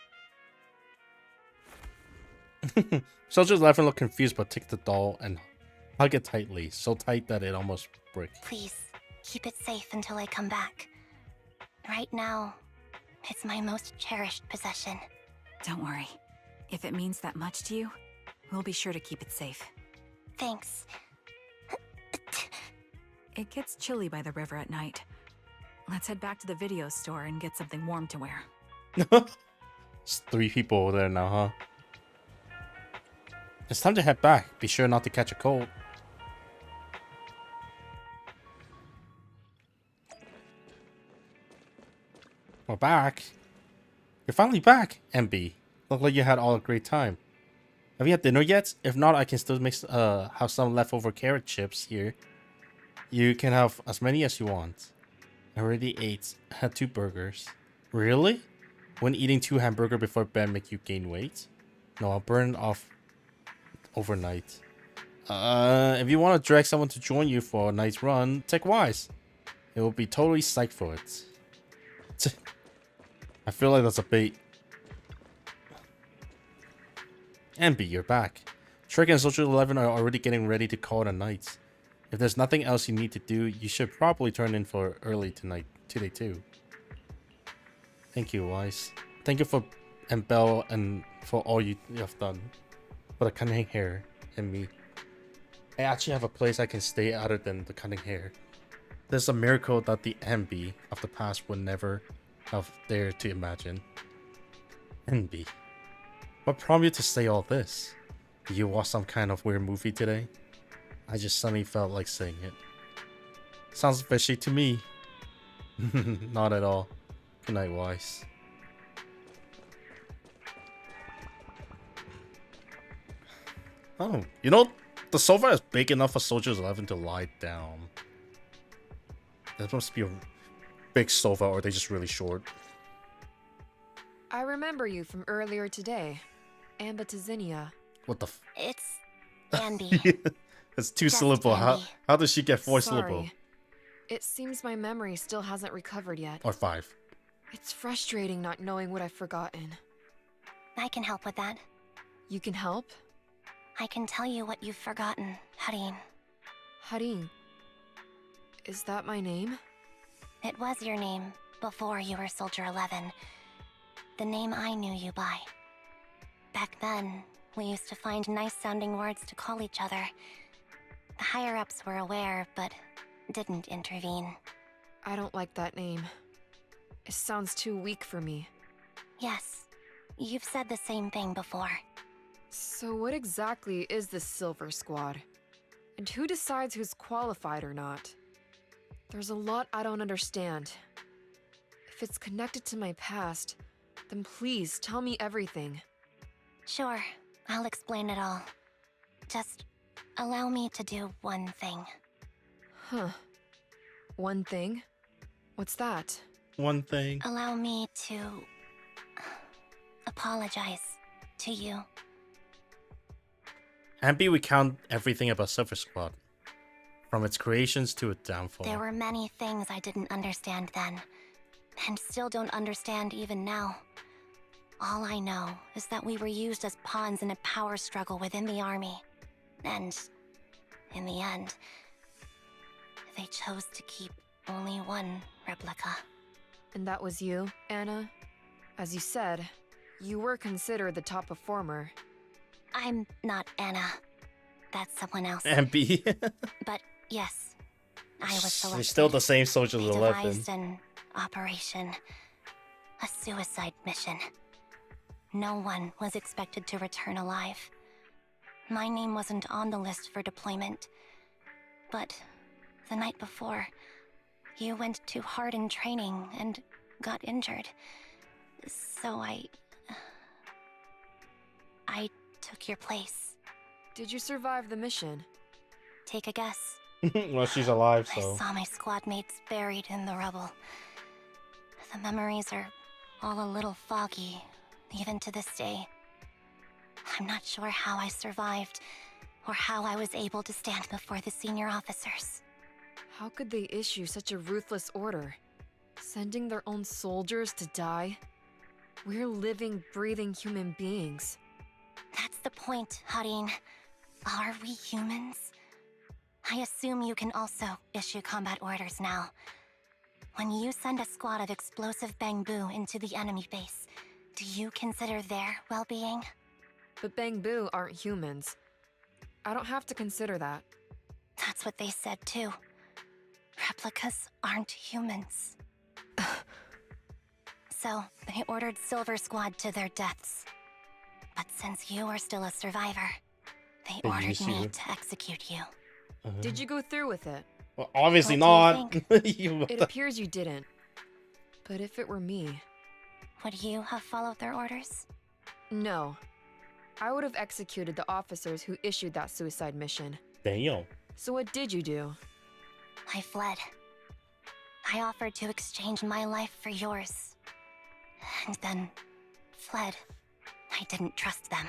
[SPEAKER 1] Soldier 11 looked confused but took the doll and hug it tightly, so tight that it almost broke.
[SPEAKER 2] Please, keep it safe until I come back. Right now, it's my most cherished possession.
[SPEAKER 4] Don't worry. If it means that much to you, we'll be sure to keep it safe.
[SPEAKER 2] Thanks.
[SPEAKER 4] It gets chilly by the river at night. Let's head back to the video store and get something warm to wear.
[SPEAKER 1] It's 3 people over there now, huh? It's time to head back. Be sure not to catch a cold. We're back. You're finally back, Anby. Look like you had all a great time. Have you had dinner yet? If not, I can still have some leftover carrot chips here. You can have as many as you want. I already ate. Had 2 burgers. Really? When eating 2 hamburgers before bed make you gain weight? No, I'll burn it off overnight. If you want to drag someone to join you for a nice run, take Wise. It will be totally psyched for it. I feel like that's a bait. Anby, you're back. Trick and Social 11 are already getting ready to call it a night. If there's nothing else you need to do, you should probably turn in for early today too. Thank you, Wise. Thank you for and Belle and for all you have done. For the cunning hair and me. I actually have a place I can stay other than the cunning hair. There's a miracle that the Anby of the past would never have dared to imagine. Anby. What prompted you to say all this? Did you watch some kind of weird movie today? I just suddenly felt like saying it. Sounds fishy to me. Not at all. Good night, Wise. Oh, you know, the sofa is big enough for Soldiers 11 to lie down. That must be a big sofa, or are they just really short?
[SPEAKER 7] I remember you from earlier today. Anby to Zinnia.
[SPEAKER 1] What the
[SPEAKER 2] It's Anby.
[SPEAKER 1] It's 2
[SPEAKER 2] Just
[SPEAKER 1] syllable.
[SPEAKER 2] Anby.
[SPEAKER 1] How does she get 4
[SPEAKER 7] Sorry.
[SPEAKER 1] syllable?
[SPEAKER 7] It seems my memory still hasn't recovered yet.
[SPEAKER 1] Or 5?
[SPEAKER 7] It's frustrating not knowing what I've forgotten.
[SPEAKER 2] I can help with that.
[SPEAKER 7] You can help?
[SPEAKER 2] I can tell you what you've forgotten, Harin.
[SPEAKER 7] Harin. Is that my name?
[SPEAKER 2] It was your name before you were Soldier 11. The name I knew you by. Back then, we used to find nice-sounding words to call each other. The higher-ups were aware, but didn't intervene.
[SPEAKER 7] I don't like that name. It sounds too weak for me.
[SPEAKER 2] Yes, you've said the same thing before.
[SPEAKER 7] So what exactly is this Silver Squad? And who decides who's qualified or not? There's a lot I don't understand. If it's connected to my past, then please tell me everything.
[SPEAKER 2] Sure, I'll explain it all. Just allow me to do one thing.
[SPEAKER 7] Huh. One thing? What's that?
[SPEAKER 1] One thing.
[SPEAKER 2] Allow me to apologize to you.
[SPEAKER 1] Anby would count everything about Silver Squad. From its creations to its downfall.
[SPEAKER 2] There were many things I didn't understand then, and still don't understand even now. All I know is that we were used as pawns in a power struggle within the army. And, in the end, they chose to keep only one replica.
[SPEAKER 7] And that was you, Anna? As you said, you were considered the top performer.
[SPEAKER 2] I'm not Anna. That's someone else.
[SPEAKER 1] Anby.
[SPEAKER 2] But yes, I was selected.
[SPEAKER 1] She's still the same Soldiers
[SPEAKER 2] They
[SPEAKER 1] 11.
[SPEAKER 2] devised an operation. A suicide mission. No one was expected to return alive. My name wasn't on the list for deployment. But the night before, you went too hard in training and got injured. So I took your place.
[SPEAKER 7] Did you survive the mission?
[SPEAKER 2] Take a guess.
[SPEAKER 1] Well, she's alive,
[SPEAKER 2] I
[SPEAKER 1] so.
[SPEAKER 2] saw my squad mates buried in the rubble. The memories are all a little foggy, even to this day. I'm not sure how I survived, or how I was able to stand before the senior officers.
[SPEAKER 7] How could they issue such a ruthless order? Sending their own soldiers to die? We're living, breathing human beings.
[SPEAKER 2] That's the point, Harin. Are we humans? I assume you can also issue combat orders now. When you send a squad of explosive Bangbu into the enemy base, do you consider their well-being?
[SPEAKER 7] But Bangbu aren't humans. I don't have to consider that.
[SPEAKER 2] That's what they said too. Replicas aren't humans. So, they ordered Silver Squad to their deaths. But since you are still a survivor, they ordered
[SPEAKER 1] use
[SPEAKER 2] me
[SPEAKER 1] you.
[SPEAKER 2] to execute you.
[SPEAKER 7] Did you go through with it?
[SPEAKER 1] Well, obviously
[SPEAKER 2] What do
[SPEAKER 1] not.
[SPEAKER 2] you
[SPEAKER 1] What
[SPEAKER 7] It
[SPEAKER 1] the-
[SPEAKER 7] appears you didn't. But if it were me,
[SPEAKER 2] Would you have followed their orders?
[SPEAKER 7] no. I would have executed the officers who issued that suicide mission.
[SPEAKER 1] Damn.
[SPEAKER 7] So what did you do?
[SPEAKER 2] I fled. I offered to exchange my life for yours. And then fled. I didn't trust them.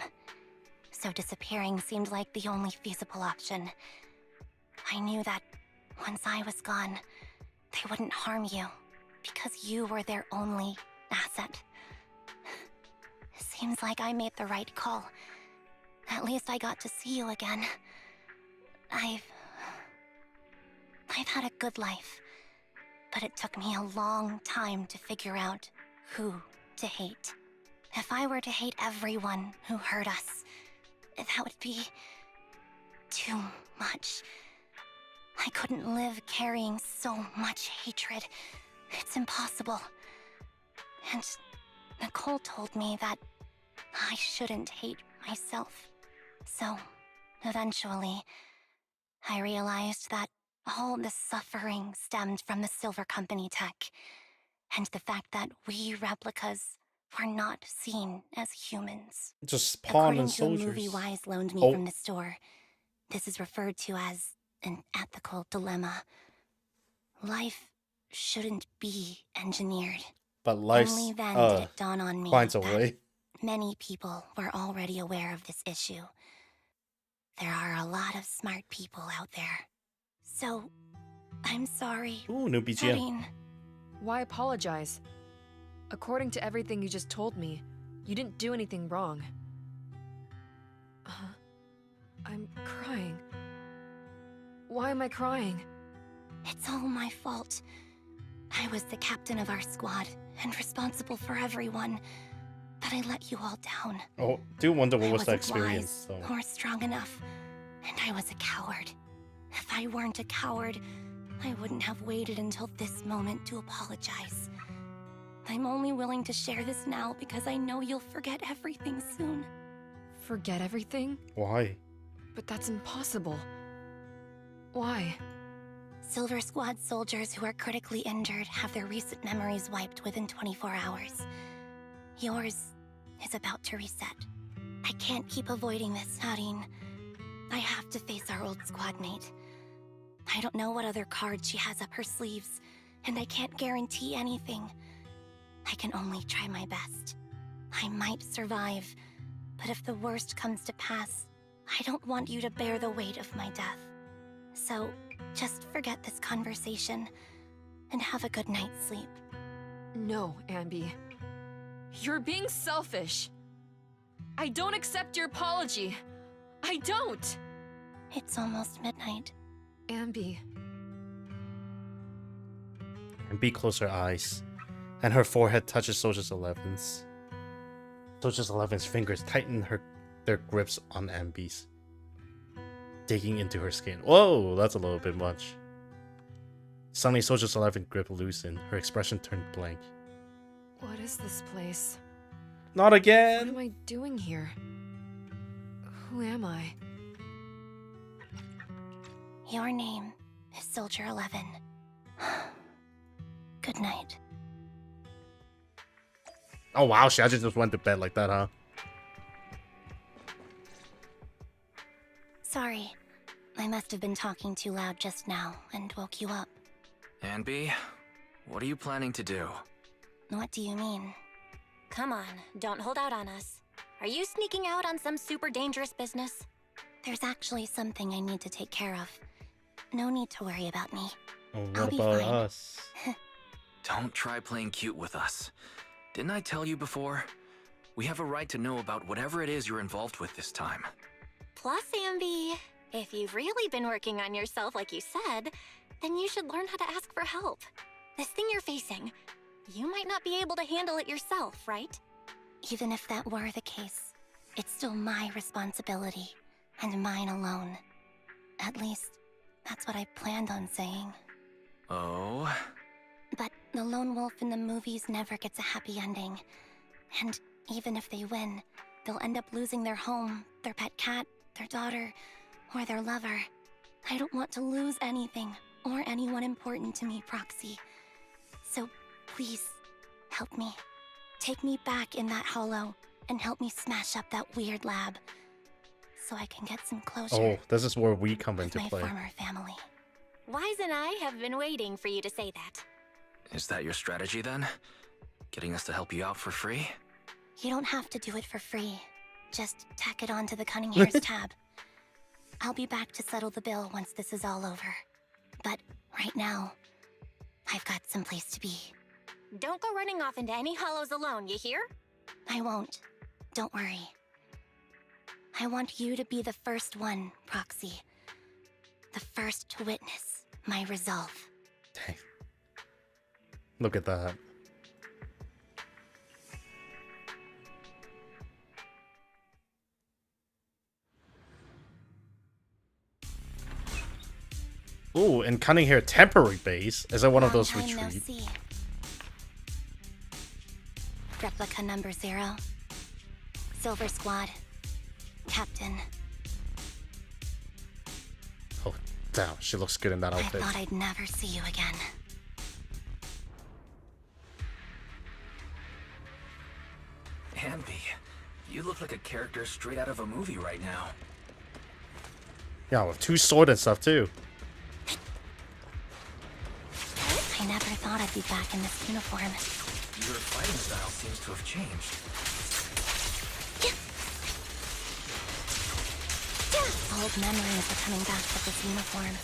[SPEAKER 2] So disappearing seemed like the only feasible option. I knew that once I was gone, they wouldn't harm you because you were their only asset. Seems like I made the right call. At least I got to see you again. I've had a good life, but it took me a long time to figure out who to hate. If I were to hate everyone who hurt us, that would be too much. I couldn't live carrying so much hatred. It's impossible. And Nicole told me that I shouldn't hate myself. So, eventually, I realized that all the suffering stemmed from the Silver Company tech, and the fact that we replicas were not seen as humans.
[SPEAKER 1] Just spawn
[SPEAKER 2] According
[SPEAKER 1] and
[SPEAKER 2] to a
[SPEAKER 1] soldiers.
[SPEAKER 2] movie Wise loaned me
[SPEAKER 1] Oh.
[SPEAKER 2] from the store, this is referred to as an ethical dilemma. Life shouldn't be engineered.
[SPEAKER 1] But life's
[SPEAKER 2] Only then did it dawn on me
[SPEAKER 1] finds a
[SPEAKER 2] that
[SPEAKER 1] way.
[SPEAKER 2] many people were already aware of this issue. There are a lot of smart people out there. So, I'm sorry.
[SPEAKER 1] Ooh, new BGM.
[SPEAKER 2] Harin.
[SPEAKER 7] Why apologize? According to everything you just told me, you didn't do anything wrong. I'm crying. Why am I crying?
[SPEAKER 2] It's all my fault. I was the captain of our squad and responsible for everyone, but I let you all down.
[SPEAKER 1] Oh, do wonder what
[SPEAKER 2] I
[SPEAKER 1] was the
[SPEAKER 2] wasn't
[SPEAKER 1] experience.
[SPEAKER 2] wise
[SPEAKER 1] So.
[SPEAKER 2] or strong enough, and I was a coward. If I weren't a coward, I wouldn't have waited until this moment to apologize. I'm only willing to share this now because I know you'll forget everything soon.
[SPEAKER 7] Forget everything?
[SPEAKER 1] Why?
[SPEAKER 7] But that's impossible. Why?
[SPEAKER 2] Silver Squad soldiers who are critically injured have their recent memories wiped within 24 hours. Yours is about to reset. I can't keep avoiding this, Harin. I have to face our old squad mate. I don't know what other cards she has up her sleeves, and I can't guarantee anything. I can only try my best. I might survive, but if the worst comes to pass, I don't want you to bear the weight of my death. So, just forget this conversation, and have a good night's sleep.
[SPEAKER 7] No, Anby. You're being selfish. I don't accept your apology. I don't!
[SPEAKER 2] It's almost midnight.
[SPEAKER 7] Anby.
[SPEAKER 1] And be close her eyes. And her forehead touches Soldiers 11's. Soldiers 11's fingers tighten their grips on Anby's, digging into her skin. Whoa, that's a little bit much. Suddenly, Soldiers 11 grip loosened. Her expression turned blank.
[SPEAKER 7] What is this place?
[SPEAKER 1] Not
[SPEAKER 7] What
[SPEAKER 1] again!
[SPEAKER 7] am I doing here? Who am I?
[SPEAKER 2] Your name is Soldier 11. Good night.
[SPEAKER 1] Oh wow, she actually just went to bed like that, huh?
[SPEAKER 2] Sorry. I must have been talking too loud just now and woke you up.
[SPEAKER 3] Anby, what are you planning to do?
[SPEAKER 2] What do you mean?
[SPEAKER 10] Come on, don't hold out on us. Are you sneaking out on some super dangerous business?
[SPEAKER 2] There's actually something I need to take care of. No need to worry about me.
[SPEAKER 1] Oh,
[SPEAKER 2] I'll
[SPEAKER 1] what
[SPEAKER 2] be
[SPEAKER 1] about
[SPEAKER 2] fine.
[SPEAKER 1] us?
[SPEAKER 3] Don't try playing cute with us. Didn't I tell you before? We have a right to know about whatever it is you're involved with this time.
[SPEAKER 2] Plus, Anby, if you've really been working on yourself like you said, then you should learn how to ask for help. This thing you're facing, you might not be able to handle it yourself, right? Even if that were the case, it's still my responsibility, and mine alone. At least, that's what I planned on saying.
[SPEAKER 3] Oh?
[SPEAKER 2] But the lone wolf in the movies never gets a happy ending. And even if they win, they'll end up losing their home, their pet cat, their daughter, or their lover. I don't want to lose anything, or anyone important to me, Proxy. So, please, help me. Take me back in that hollow, and help me smash up that weird lab. So I can get some closure.
[SPEAKER 1] Oh, this is where we come into
[SPEAKER 2] with my
[SPEAKER 1] play.
[SPEAKER 2] former family. Wise and I have been waiting for you to say that.
[SPEAKER 3] Is that your strategy then? Getting us to help you out for free?
[SPEAKER 2] You don't have to do it for free. Just tack it onto the Cunning Hair's tab. I'll be back to settle the bill once this is all over. But right now, I've got someplace to be. Don't go running off into any hollows alone, you hear? I won't. Don't worry. I want you to be the first one, Proxy. The first to witness my resolve.
[SPEAKER 1] Dang. Look at that. Ooh, and Cunning Hair temporary base. Is that one of those
[SPEAKER 2] Long time no
[SPEAKER 1] retreats?
[SPEAKER 2] see. Replica number 0. Silver Squad. Captain.
[SPEAKER 1] Oh, damn, she looks good in that
[SPEAKER 2] I
[SPEAKER 1] outfit.
[SPEAKER 2] thought I'd never see you again.
[SPEAKER 3] Anby, you look like a character straight out of a movie right now.
[SPEAKER 1] Yeah, with 2 swords and stuff too.
[SPEAKER 2] I never thought I'd be back in this uniform.
[SPEAKER 3] Your fighting style seems to have changed.
[SPEAKER 2] Old memories are coming back with this uniform.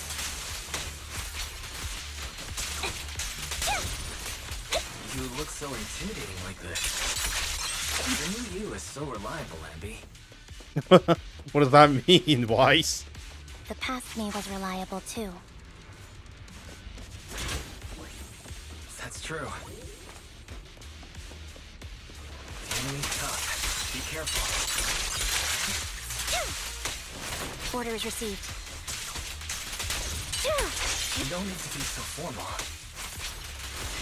[SPEAKER 3] You look so intimidating like this. The new you is so reliable, Anby.
[SPEAKER 1] What does that mean, Wise?
[SPEAKER 2] The past me was reliable too.
[SPEAKER 3] That's true. Enemy tough. Be careful.
[SPEAKER 2] Orders received.
[SPEAKER 3] You don't need to be so formal.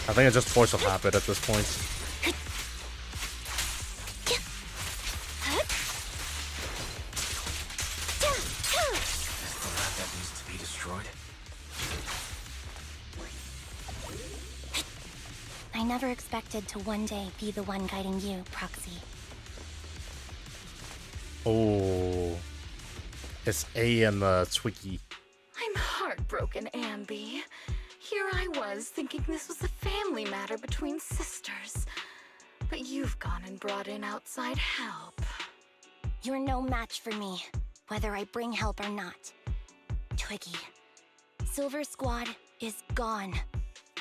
[SPEAKER 1] I think it's just force of habit at this point.
[SPEAKER 3] Is the lab that needs to be destroyed?
[SPEAKER 2] I never expected to one day be the one guiding you, Proxy.
[SPEAKER 1] Oh. It's A and Twiggy.
[SPEAKER 6] I'm heartbroken, Anby. Here I was thinking this was a family matter between sisters. But you've gone and brought in outside help.
[SPEAKER 2] You're no match for me, whether I bring help or not. Twiggy, Silver Squad is gone.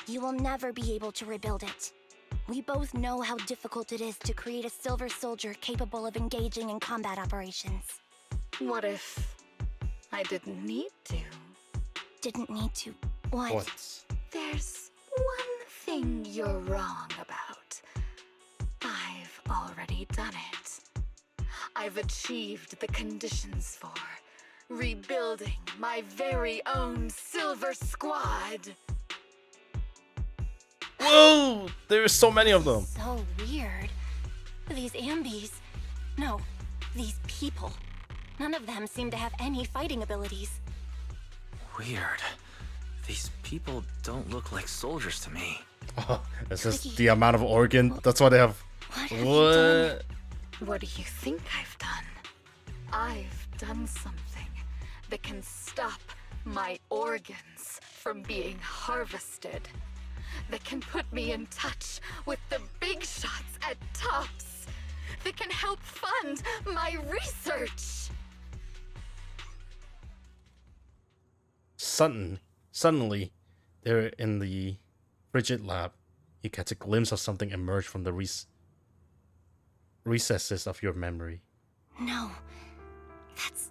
[SPEAKER 2] You will never be able to rebuild it. We both know how difficult it is to create a Silver Soldier capable of engaging in combat operations.
[SPEAKER 6] What if I didn't need to?
[SPEAKER 2] Didn't need to. What?
[SPEAKER 1] What?
[SPEAKER 6] There's one thing you're wrong about. I've already done it. I've achieved the conditions for rebuilding my very own Silver Squad.
[SPEAKER 1] Whoa! There's so many of them.
[SPEAKER 2] So weird. These Ambys. No, these people. None of them seem to have any fighting abilities.
[SPEAKER 3] Weird. These people don't look like soldiers to me.
[SPEAKER 1] Oh, it's just the amount of organ. That's why they have.
[SPEAKER 2] What have you done?
[SPEAKER 1] What?
[SPEAKER 6] What do you think I've done? I've done something that can stop my organs from being harvested. That can put me in touch with the big shots at Tops. That can help fund my research.
[SPEAKER 1] Suddenly, there in the frigid lab, you catch a glimpse of something emerge from the recesses of your memory.
[SPEAKER 2] No, that's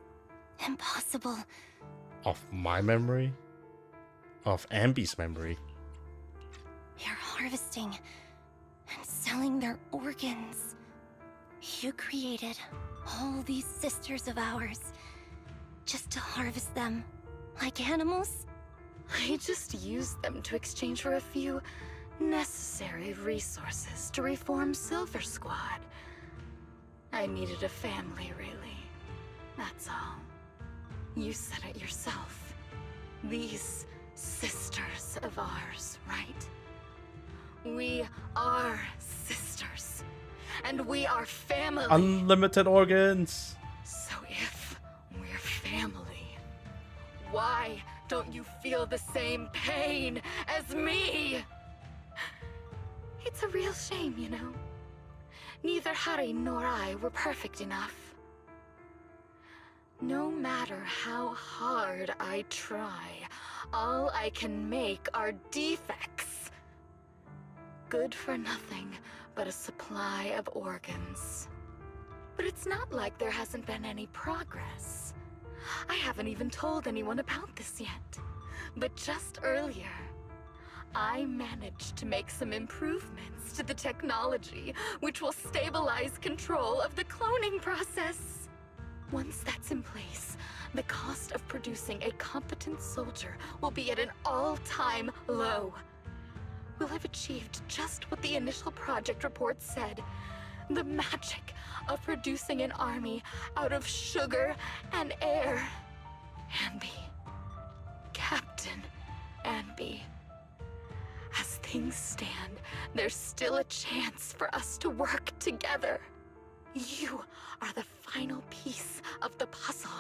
[SPEAKER 2] impossible.
[SPEAKER 1] Of my memory? Of Anby's memory.
[SPEAKER 2] You're harvesting and selling their organs. You created all these sisters of ours just to harvest them like animals?
[SPEAKER 6] I just used them to exchange for a few necessary resources to reform Silver Squad. I needed a family, really. That's all. You said it yourself. These sisters of ours, right? We are sisters. And we are family.
[SPEAKER 1] Unlimited organs.
[SPEAKER 6] So if we're family, why don't you feel the same pain as me? It's a real shame, you know. Neither Harry nor I were perfect enough. No matter how hard I try, all I can make are defects. Good for nothing but a supply of organs. But it's not like there hasn't been any progress. I haven't even told anyone about this yet. But just earlier, I managed to make some improvements to the technology, which will stabilize control of the cloning process. Once that's in place, the cost of producing a competent soldier will be at an all-time low. We'll have achieved just what the initial project report said. The magic of producing an army out of sugar and air. Anby. Captain Anby. As things stand, there's still a chance for us to work together. You are the final piece of the puzzle.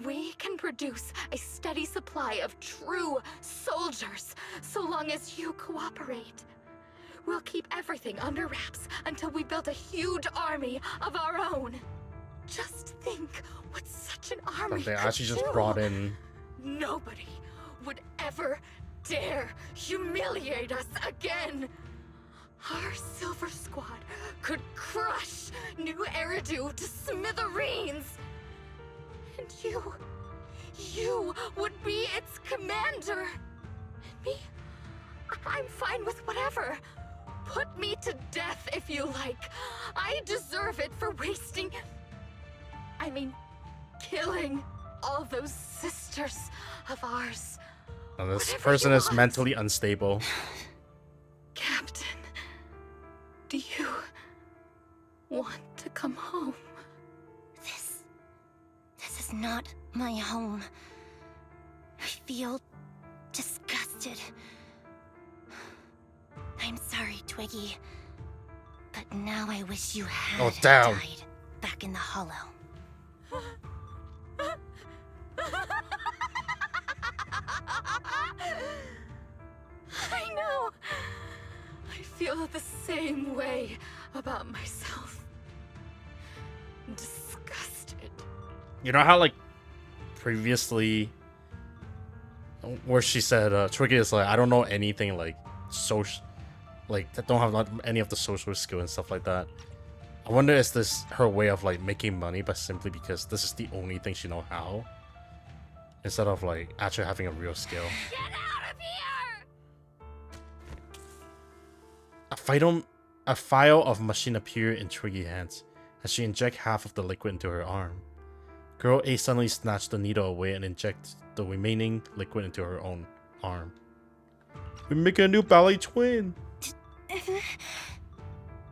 [SPEAKER 6] We can produce a steady supply of true soldiers, so long as you cooperate. We'll keep everything under wraps until we build a huge army of our own. Just think what such an army
[SPEAKER 1] They
[SPEAKER 6] could
[SPEAKER 1] actually just
[SPEAKER 6] do.
[SPEAKER 1] brought in.
[SPEAKER 6] Nobody would ever dare humiliate us again. Our Silver Squad could crush New Eridu to smithereens. And you would be its commander. And me, I'm fine with whatever. Put me to death if you like. I deserve it for killing all those sisters of ours.
[SPEAKER 1] Now, this
[SPEAKER 6] Whatever
[SPEAKER 1] person
[SPEAKER 6] you
[SPEAKER 1] is
[SPEAKER 6] want.
[SPEAKER 1] mentally unstable.
[SPEAKER 6] Captain, do you want to come home?
[SPEAKER 2] This is not my home. I feel disgusted. I'm sorry, Twiggy. But now I wish you had
[SPEAKER 1] damn.
[SPEAKER 2] died back in the Hollow.
[SPEAKER 6] I know. I feel the same way about myself. Disgusted.
[SPEAKER 1] You know how, like, previously, where she said, Tricky is like, I don't know anything, like, social, like, that don't have any of the social skill and stuff like that. I wonder, is this her way of, like, making money, but simply because this is the only thing she know how? Instead of, like, actually having a real skill.
[SPEAKER 6] Get out of here!
[SPEAKER 1] A file of machine appeared in Twiggy's hands as she inject half of the liquid into her arm. Girl A suddenly snatched the needle away and inject the remaining liquid into her own arm. We're making a new ballet twin!
[SPEAKER 6] What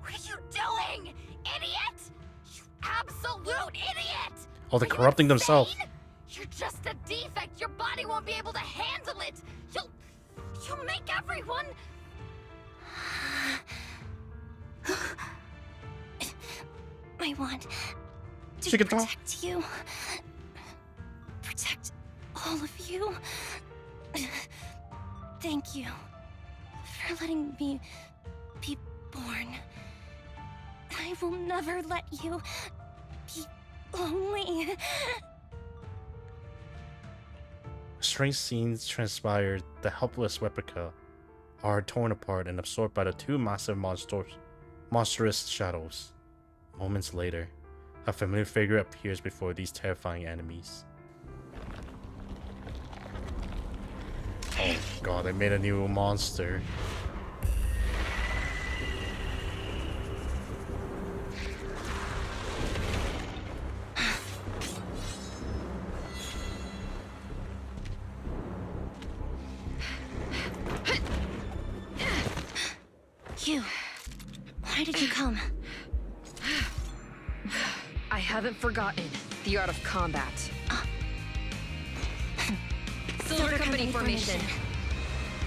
[SPEAKER 6] are you doing, idiot? You absolute idiot!
[SPEAKER 1] Oh, they're
[SPEAKER 6] Are you
[SPEAKER 1] corrupting themselves.
[SPEAKER 6] insane? You're just a defect. Your body won't be able to handle it. You'll make everyone.
[SPEAKER 2] I want to
[SPEAKER 1] She can talk.
[SPEAKER 2] protect you. Protect all of you. Thank you for letting me be born. I will never let you be lonely.
[SPEAKER 1] strange scenes transpire, the helpless replica are torn apart and absorbed by the two massive monstrous shadows. Moments later, a familiar figure appears before these terrifying enemies. Oh god, they made a new monster.
[SPEAKER 2] You. Why did you come?
[SPEAKER 7] I haven't forgotten the art of combat. Silver Company formation.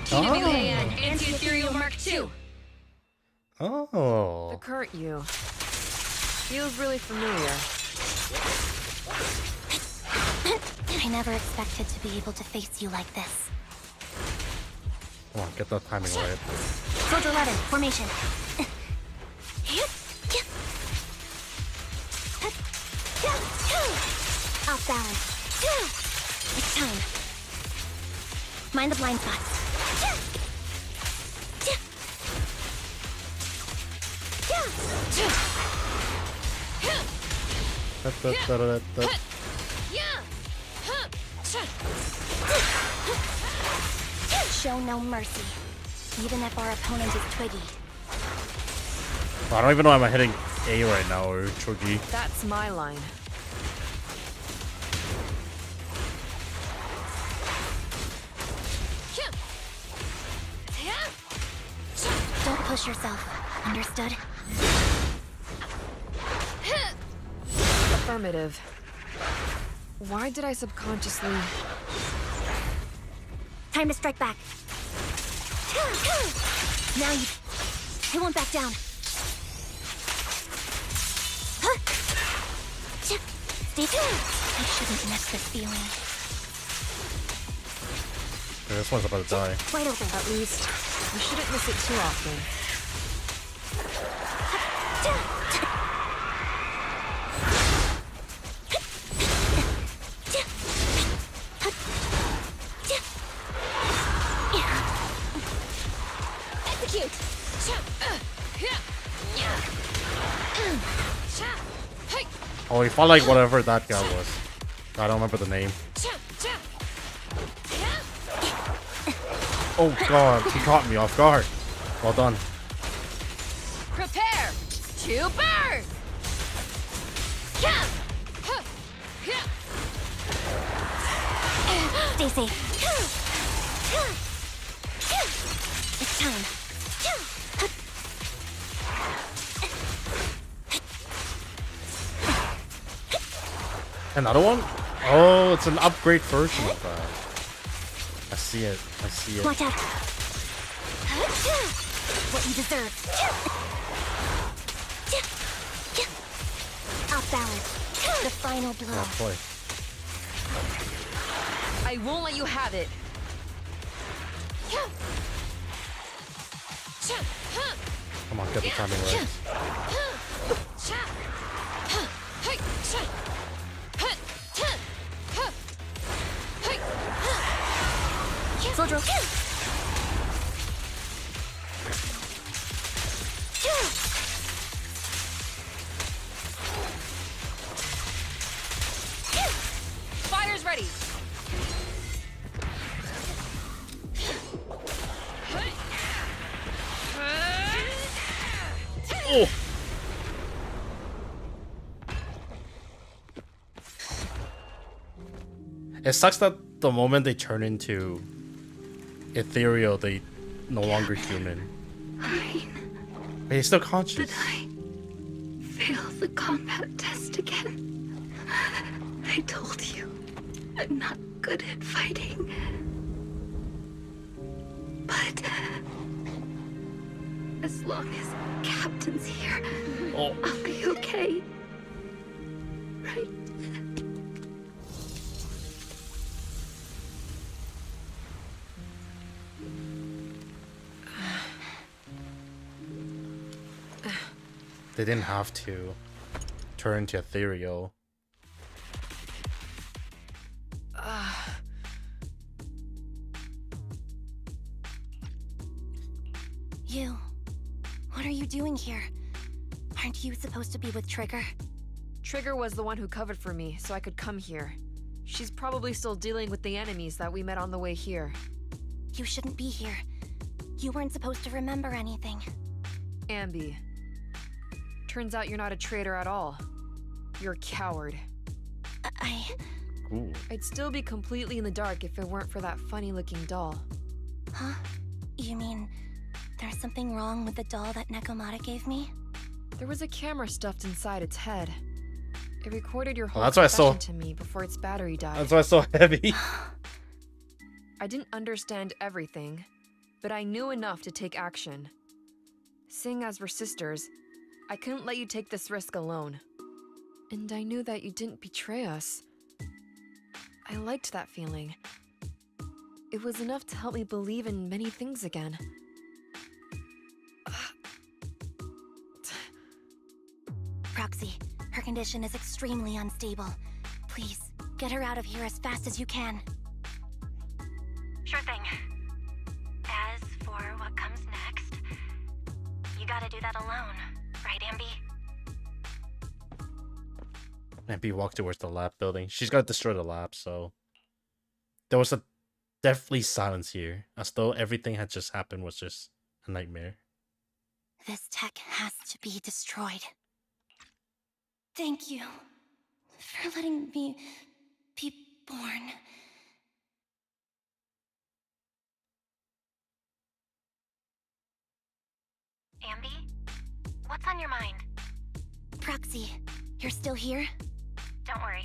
[SPEAKER 7] TWAN Anti-Ethereal Mark II. The
[SPEAKER 1] Oh.
[SPEAKER 7] current you feels really familiar.
[SPEAKER 2] I never expected to be able to face you like this.
[SPEAKER 1] Come on, get that timing right.
[SPEAKER 2] Soldier 11, formation. Off balance. It's time. Mind the blind spots. Show no mercy, even if our opponent is Twiggy.
[SPEAKER 1] I don't even know if I'm hitting A right now or Twiggy.
[SPEAKER 7] That's my line.
[SPEAKER 2] Don't push yourself. Understood?
[SPEAKER 7] Affirmative. Why did I subconsciously...
[SPEAKER 2] Time to strike back. Now you... He won't back down. Stay tuned. I shouldn't miss this feeling.
[SPEAKER 1] Yeah, this one's about to die.
[SPEAKER 2] Wide open.
[SPEAKER 7] At least, we shouldn't miss it too often.
[SPEAKER 2] Execute.
[SPEAKER 1] Oh, he fought like whatever that guy was. I don't remember the name. Oh god, he caught me off guard. Well done.
[SPEAKER 7] Prepare to burn!
[SPEAKER 2] Stay safe. It's time.
[SPEAKER 1] Another one? Oh, it's an upgrade version of that. I see it. I see it.
[SPEAKER 2] Watch out. What you deserve. Off balance. The final blow.
[SPEAKER 1] Oh boy.
[SPEAKER 7] I won't let you have it.
[SPEAKER 1] Come on, get the timing right.
[SPEAKER 2] Soldier.
[SPEAKER 7] Fire's ready.
[SPEAKER 1] Oh! It sucks that the moment they turn into ethereal, they no longer human. But he's still conscious.
[SPEAKER 6] Fail the combat test again. I told you, I'm not good at fighting. But as long as Captain's here,
[SPEAKER 1] Oh.
[SPEAKER 6] I'll be okay. Right?
[SPEAKER 1] They didn't have to turn to ethereal.
[SPEAKER 2] Aren't you supposed to be with Trigger?
[SPEAKER 7] Trigger was the one who covered for me, so I could come here. She's probably still dealing with the enemies that we met on the way here.
[SPEAKER 2] You shouldn't be here. You weren't supposed to remember anything.
[SPEAKER 7] Anby. Turns out you're not a traitor at all. You're a coward.
[SPEAKER 1] Ooh.
[SPEAKER 7] I'd still be completely in the dark if it weren't for that funny-looking doll.
[SPEAKER 2] Huh? You mean there's something wrong with the doll that Nekomata gave me?
[SPEAKER 7] There was a camera stuffed inside its head. It recorded your whole
[SPEAKER 1] that's why I saw-
[SPEAKER 7] confession to me before its battery died.
[SPEAKER 1] That's why it's so heavy.
[SPEAKER 7] I didn't understand everything, but I knew enough to take action. Seeing as we're sisters, I couldn't let you take this risk alone. And I knew that you didn't betray us. I liked that feeling. It was enough to help me believe in many things again.
[SPEAKER 2] Proxy, her condition is extremely unstable. Please, get her out of here as fast as you can. Sure thing. As for what comes next, you gotta do that alone, right, Anby?
[SPEAKER 1] Anby walked towards the lab building. She's got to destroy the lab, so... There was a deathly silence here, as though everything had just happened was just a nightmare.
[SPEAKER 2] This tech has to be destroyed. Thank you for letting me be born. Anby? What's on your mind? Proxy, you're still here? Don't worry.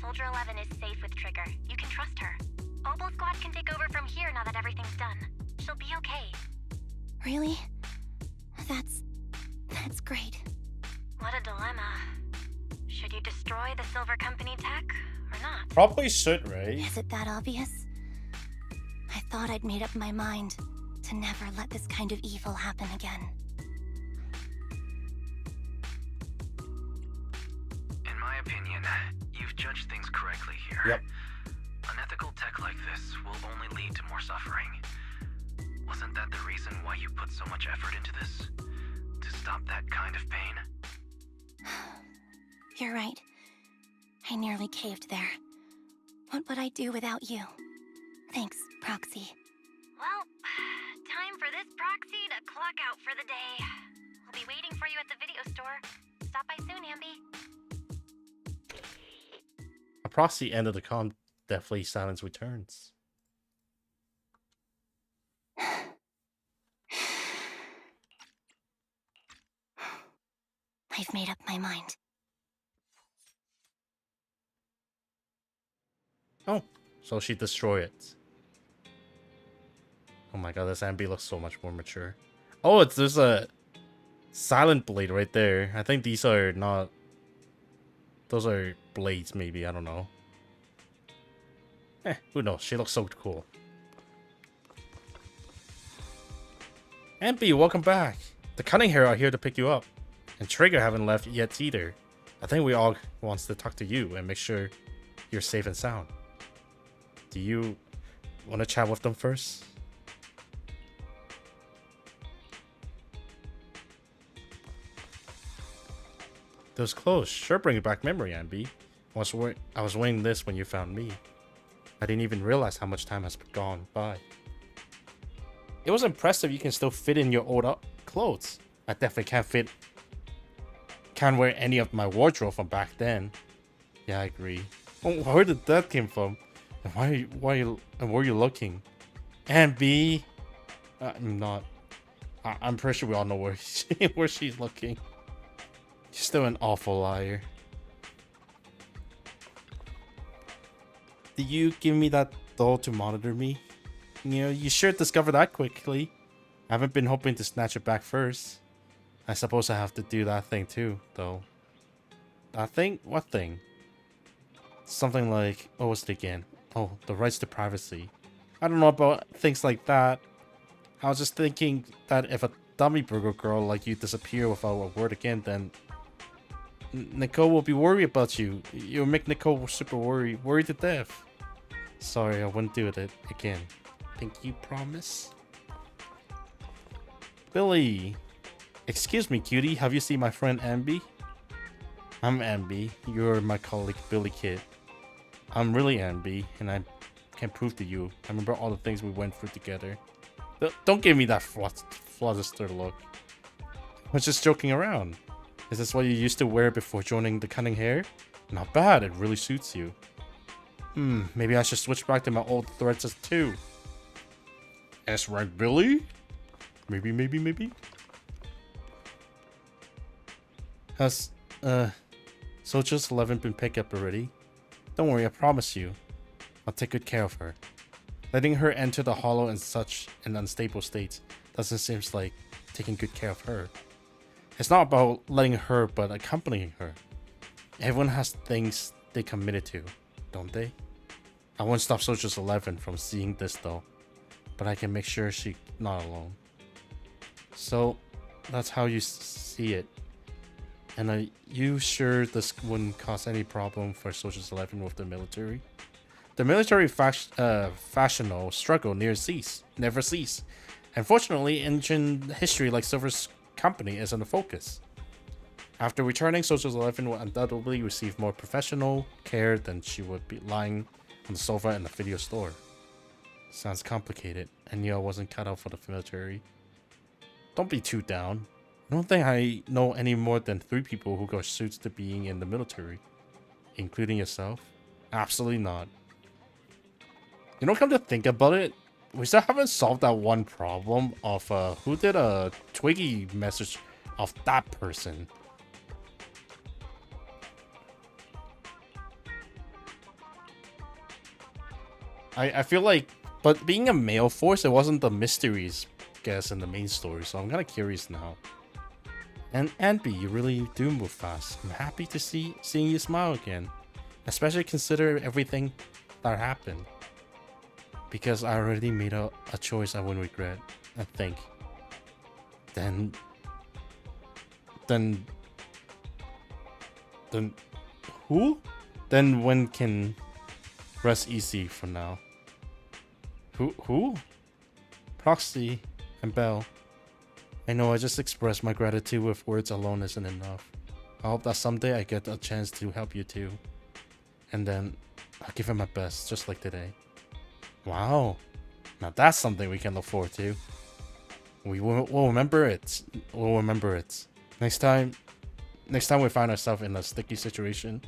[SPEAKER 2] Soldier 11 is safe with Trigger. You can trust her. Oboe Squad can take over from here now that everything's done. She'll be okay. Really? That's great. What a dilemma. Should you destroy the Silver Company tech, or not?
[SPEAKER 1] Probably should, right?
[SPEAKER 2] Is it that obvious? I thought I'd made up my mind to never let this kind of evil happen again.
[SPEAKER 3] In my opinion, you've judged things correctly here.
[SPEAKER 1] Yep.
[SPEAKER 3] Unethical tech like this will only lead to more suffering. Wasn't that the reason why you put so much effort into this? To stop that kind of pain?
[SPEAKER 2] You're right. I nearly caved there. What would I do without you? Thanks, Proxy. Well, time for this Proxy to clock out for the day. I'll be waiting for you at the video store. Stop by soon, Anby.
[SPEAKER 1] A proxy ended the calm, deathly silence returns.
[SPEAKER 2] I've made up my mind.
[SPEAKER 1] Oh, so she destroyed it. Oh my god, this Anby looks so much more mature. Oh, there's a silent blade right there. I think these are not... Those are blades, maybe. I don't know. Who knows? She looks so cool. Anby, welcome back. The Cunning Hair are here to pick you up. And Trigger haven't left yet either. I think we all wants to talk to you and make sure you're safe and sound. Do you want to chat with them first? Those clothes sure bring back memory, Anby. I was wearing this when you found me. I didn't even realize how much time has gone by. It was impressive you can still fit in your old clothes. I definitely can't wear any of my wardrobe from back then. Yeah, I agree. Oh, where did that came from? And where are you looking? Anby? I'm not. I'm pretty sure we all know where she's looking. She's still an awful liar. Did you give me that doll to monitor me? You know, you sure discovered that quickly. I haven't been hoping to snatch it back first. I suppose I have to do that thing too, though. That thing? What thing? Something like... What was it again? Oh, the rights to privacy. I don't know about things like that. I was just thinking that if a dummy burger girl like you disappear without a word again, then... Nicole will be worried about you. You'll make Nicole super worried to death. Sorry, I wouldn't do it again. Think you promise? Billy, Excuse me, cutie. Have you seen my friend Anby? I'm Anby. You're my colleague, Billy Kid. I'm really Anby, and I can prove to you. I remember all the things we went through together. Don't give me that flustered look. I was just joking around. Is this what you used to wear before joining the cunning hair? Not bad. It really suits you. Maybe I should switch back to my old threads too. That's right, Billy? Maybe. Has, Soldier's 11 been picked up already? Don't worry, I promise you. I'll take good care of her. Letting her enter the hollow in such an unstable state doesn't seem like taking good care of her. It's not about letting her, but accompanying her. Everyone has things they committed to, don't they? I won't stop Soldier's 11 from seeing this though, but I can make sure she's not alone. So, that's how you see it. And are you sure this wouldn't cause any problem for Soldier's 11 with the military? The military factional struggle never cease. Unfortunately, ancient history like Silver's company is in the focus. After returning, Soldier's 11 will undoubtedly receive more professional care than she would be lying on the sofa in the video store. Sounds complicated, and I wasn't cut out for the military. Don't be too down. I don't think I know any more than 3 people who got suits to being in the military. Including yourself? Absolutely not. You know, come to think about it, we still haven't solved that one problem of who did a Twiggy message of that person. I feel like, but being a male force, it wasn't the mysteries, guess, in the main story, so I'm kind of curious now. And Anby, you really do move fast. I'm happy to seeing you smile again, especially consider everything that happened. Because I already made a choice I wouldn't regret, I think. Then who? Then one can rest easy for now. Who? Proxy and Belle. I know I just expressed my gratitude with words alone isn't enough. I hope that someday I get a chance to help you too. And then I'll give it my best, just like today. Wow. Now that's something we can look forward to. We'll remember it. We'll remember it. Next time we find ourselves in a sticky situation,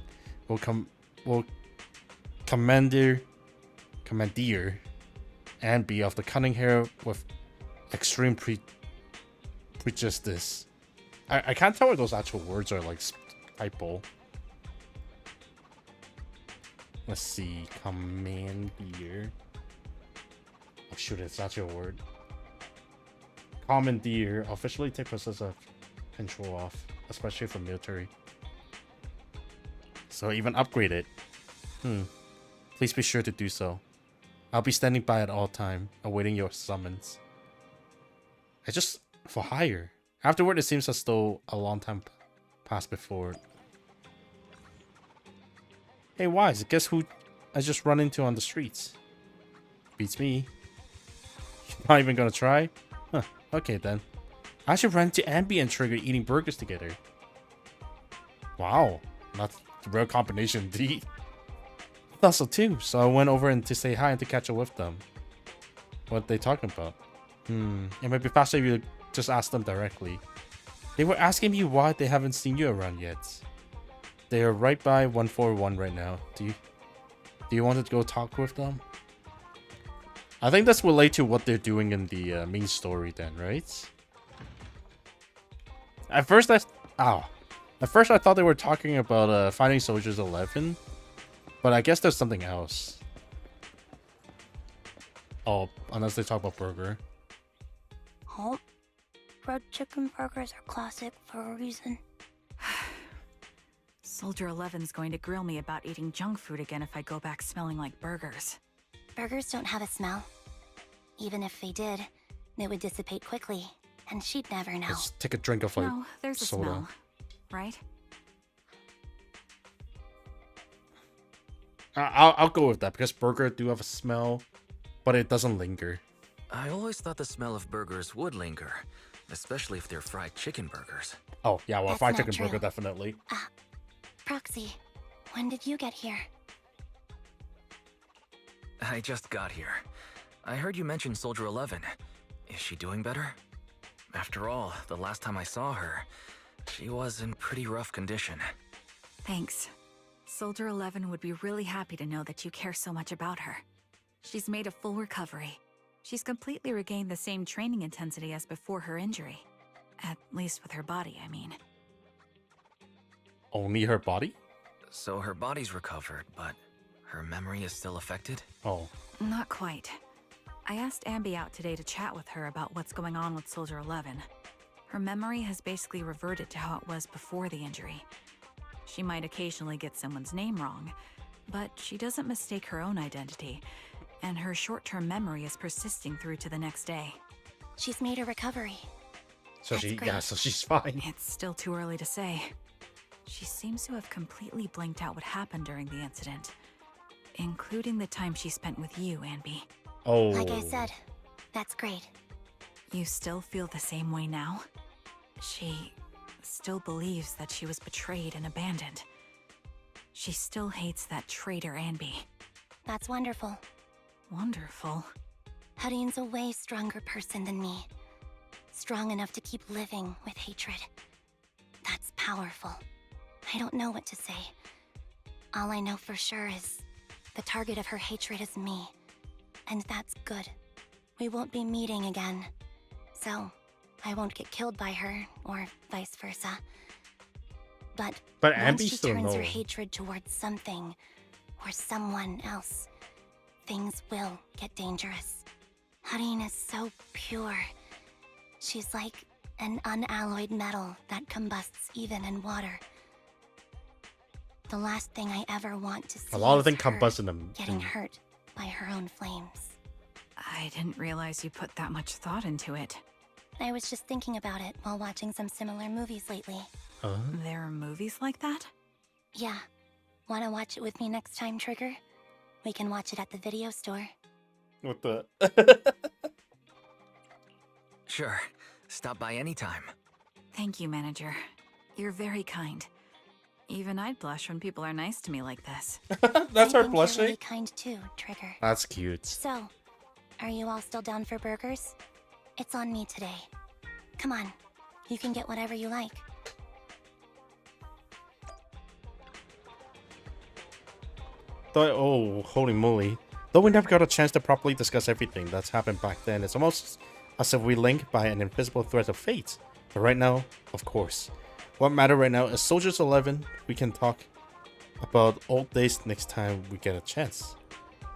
[SPEAKER 1] we'll commandeer Anby of the cunning hair with extreme prejudice. I can't tell what those actual words are, like typo. Let's see, commandeer. Oh shoot, it's actually a word. Commandeer officially take process of control off, especially for military. So even upgrade it. Please be sure to do so. I'll be standing by at all time, awaiting your summons. For hire. Afterward, it seems as though a long time passed before. Hey, Wise, guess who I just run into on the streets? Beats me. Not even gonna try? Huh, okay then. I should run into Anby and Trigger eating burgers together. Wow, that's a real combination indeed. I thought so too, so I went over and to say hi and to catch up with them. What are they talking about? It might be faster if you just ask them directly. They were asking me why they haven't seen you around yet. They are right by 141 right now. Do you want to go talk with them? I think that's related to what they're doing in the main story then, right? At first I thought they were talking about finding Soldiers 11, but I guess there's something else. Oh, unless they talk about burger.
[SPEAKER 9] Oh, fried chicken burgers are classic for a reason.
[SPEAKER 4] Soldier 11's going to grill me about eating junk food again if I go back smelling like burgers.
[SPEAKER 2] Burgers don't have a smell. Even if they did, they would dissipate quickly, and she'd never know.
[SPEAKER 1] Let's take a drink of like
[SPEAKER 4] No, there's a
[SPEAKER 1] soda.
[SPEAKER 4] smell, right?
[SPEAKER 1] I'll go with that because burger do have a smell, but it doesn't linger.
[SPEAKER 3] I always thought the smell of burgers would linger, especially if they're fried chicken burgers.
[SPEAKER 1] Oh, yeah, well,
[SPEAKER 2] That's
[SPEAKER 1] fried
[SPEAKER 2] not
[SPEAKER 1] chicken
[SPEAKER 2] true.
[SPEAKER 1] burger, definitely.
[SPEAKER 2] Proxy, when did you get here?
[SPEAKER 3] I just got here. I heard you mention Soldier 11. Is she doing better? After all, the last time I saw her, she was in pretty rough condition.
[SPEAKER 4] Thanks. Soldier 11 would be really happy to know that you care so much about her. She's made a full recovery. She's completely regained the same training intensity as before her injury. At least with her body, I mean.
[SPEAKER 1] Only her body?
[SPEAKER 3] So her body's recovered, but her memory is still affected?
[SPEAKER 1] Oh.
[SPEAKER 4] Not quite. I asked Anby out today to chat with her about what's going on with Soldier 11. Her memory has basically reverted to how it was before the injury. She might occasionally get someone's name wrong, but she doesn't mistake her own identity, and her short-term memory is persisting through to the next day.
[SPEAKER 2] She's made a recovery.
[SPEAKER 1] So
[SPEAKER 2] That's great.
[SPEAKER 1] so she's fine.
[SPEAKER 4] It's still too early to say. She seems to have completely blanked out what happened during the incident, including the time she spent with you, Anby.
[SPEAKER 1] Oh.
[SPEAKER 2] Like I said, that's great.
[SPEAKER 4] You still feel the same way now? She still believes that she was betrayed and abandoned. She still hates that traitor Anby.
[SPEAKER 2] That's wonderful.
[SPEAKER 4] Wonderful.
[SPEAKER 2] Hudion's a way stronger person than me. Strong enough to keep living with hatred. That's powerful. I don't know what to say. All I know for sure is the target of her hatred is me. And that's good. We won't be meeting again. So, I won't get killed by her, or vice versa. But once
[SPEAKER 1] Anby
[SPEAKER 2] she
[SPEAKER 1] still
[SPEAKER 2] turns her
[SPEAKER 1] knows.
[SPEAKER 2] hatred towards something, or someone else, things will get dangerous. Hudion is so pure. She's like an unalloyed metal that combusts even in water. The last thing I ever want to see
[SPEAKER 1] A lot of
[SPEAKER 2] is
[SPEAKER 1] things
[SPEAKER 2] her
[SPEAKER 1] combust in them.
[SPEAKER 2] getting hurt by her own flames.
[SPEAKER 4] I didn't realize you put that much thought into it.
[SPEAKER 2] I was just thinking about it while watching some similar movies lately.
[SPEAKER 4] There are movies like that?
[SPEAKER 2] Yeah. Wanna watch it with me next time, Trigger? We can watch it at the video store.
[SPEAKER 1] What the?
[SPEAKER 3] Sure. Stop by anytime.
[SPEAKER 4] Thank you, Manager. You're very kind. Even I'd blush when people are nice to me like this.
[SPEAKER 1] That's
[SPEAKER 2] I
[SPEAKER 1] her
[SPEAKER 2] think
[SPEAKER 1] blushing.
[SPEAKER 2] You're really kind too, Trigger.
[SPEAKER 1] That's cute.
[SPEAKER 2] So, are you all still down for burgers? It's on me today. Come on, you can get whatever you like.
[SPEAKER 1] Oh, holy moly. Though we never got a chance to properly discuss everything that's happened back then, it's almost as if we linked by an invisible thread of fate. But right now, of course, what matters right now is Soldiers 11. We can talk about old days next time we get a chance.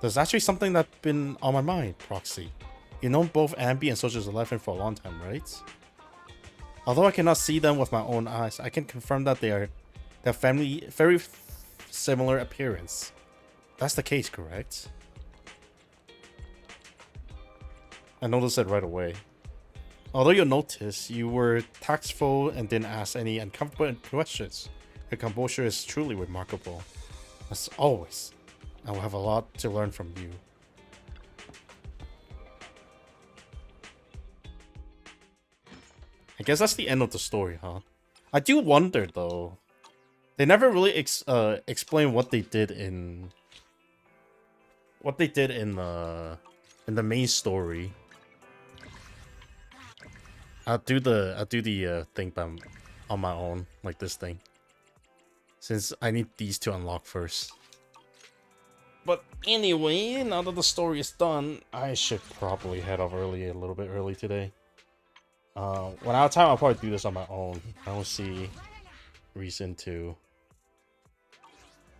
[SPEAKER 1] There's actually something that's been on my mind, Proxy. You know both Anby and Soldiers 11 for a long time, right? Although I cannot see them with my own eyes, I can confirm that they're family, very similar appearance. That's the case, correct? I noticed it right away. Although you'll notice you were tactful and didn't ask any uncomfortable questions, your composure is truly remarkable. As always, I will have a lot to learn from you. I guess that's the end of the story, huh? I do wonder though. They never really explain what they did in the main story. I'll do the thing on my own, like this thing, since I need these to unlock first. But anyway, now that the story is done, I should probably head off a little bit early today. When I have time, I'll probably do this on my own. I don't see reason to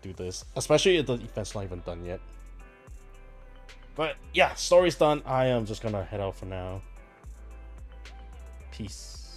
[SPEAKER 1] do this, especially if the event's not even done yet. But yeah, story's done. I am just gonna head out for now. Peace.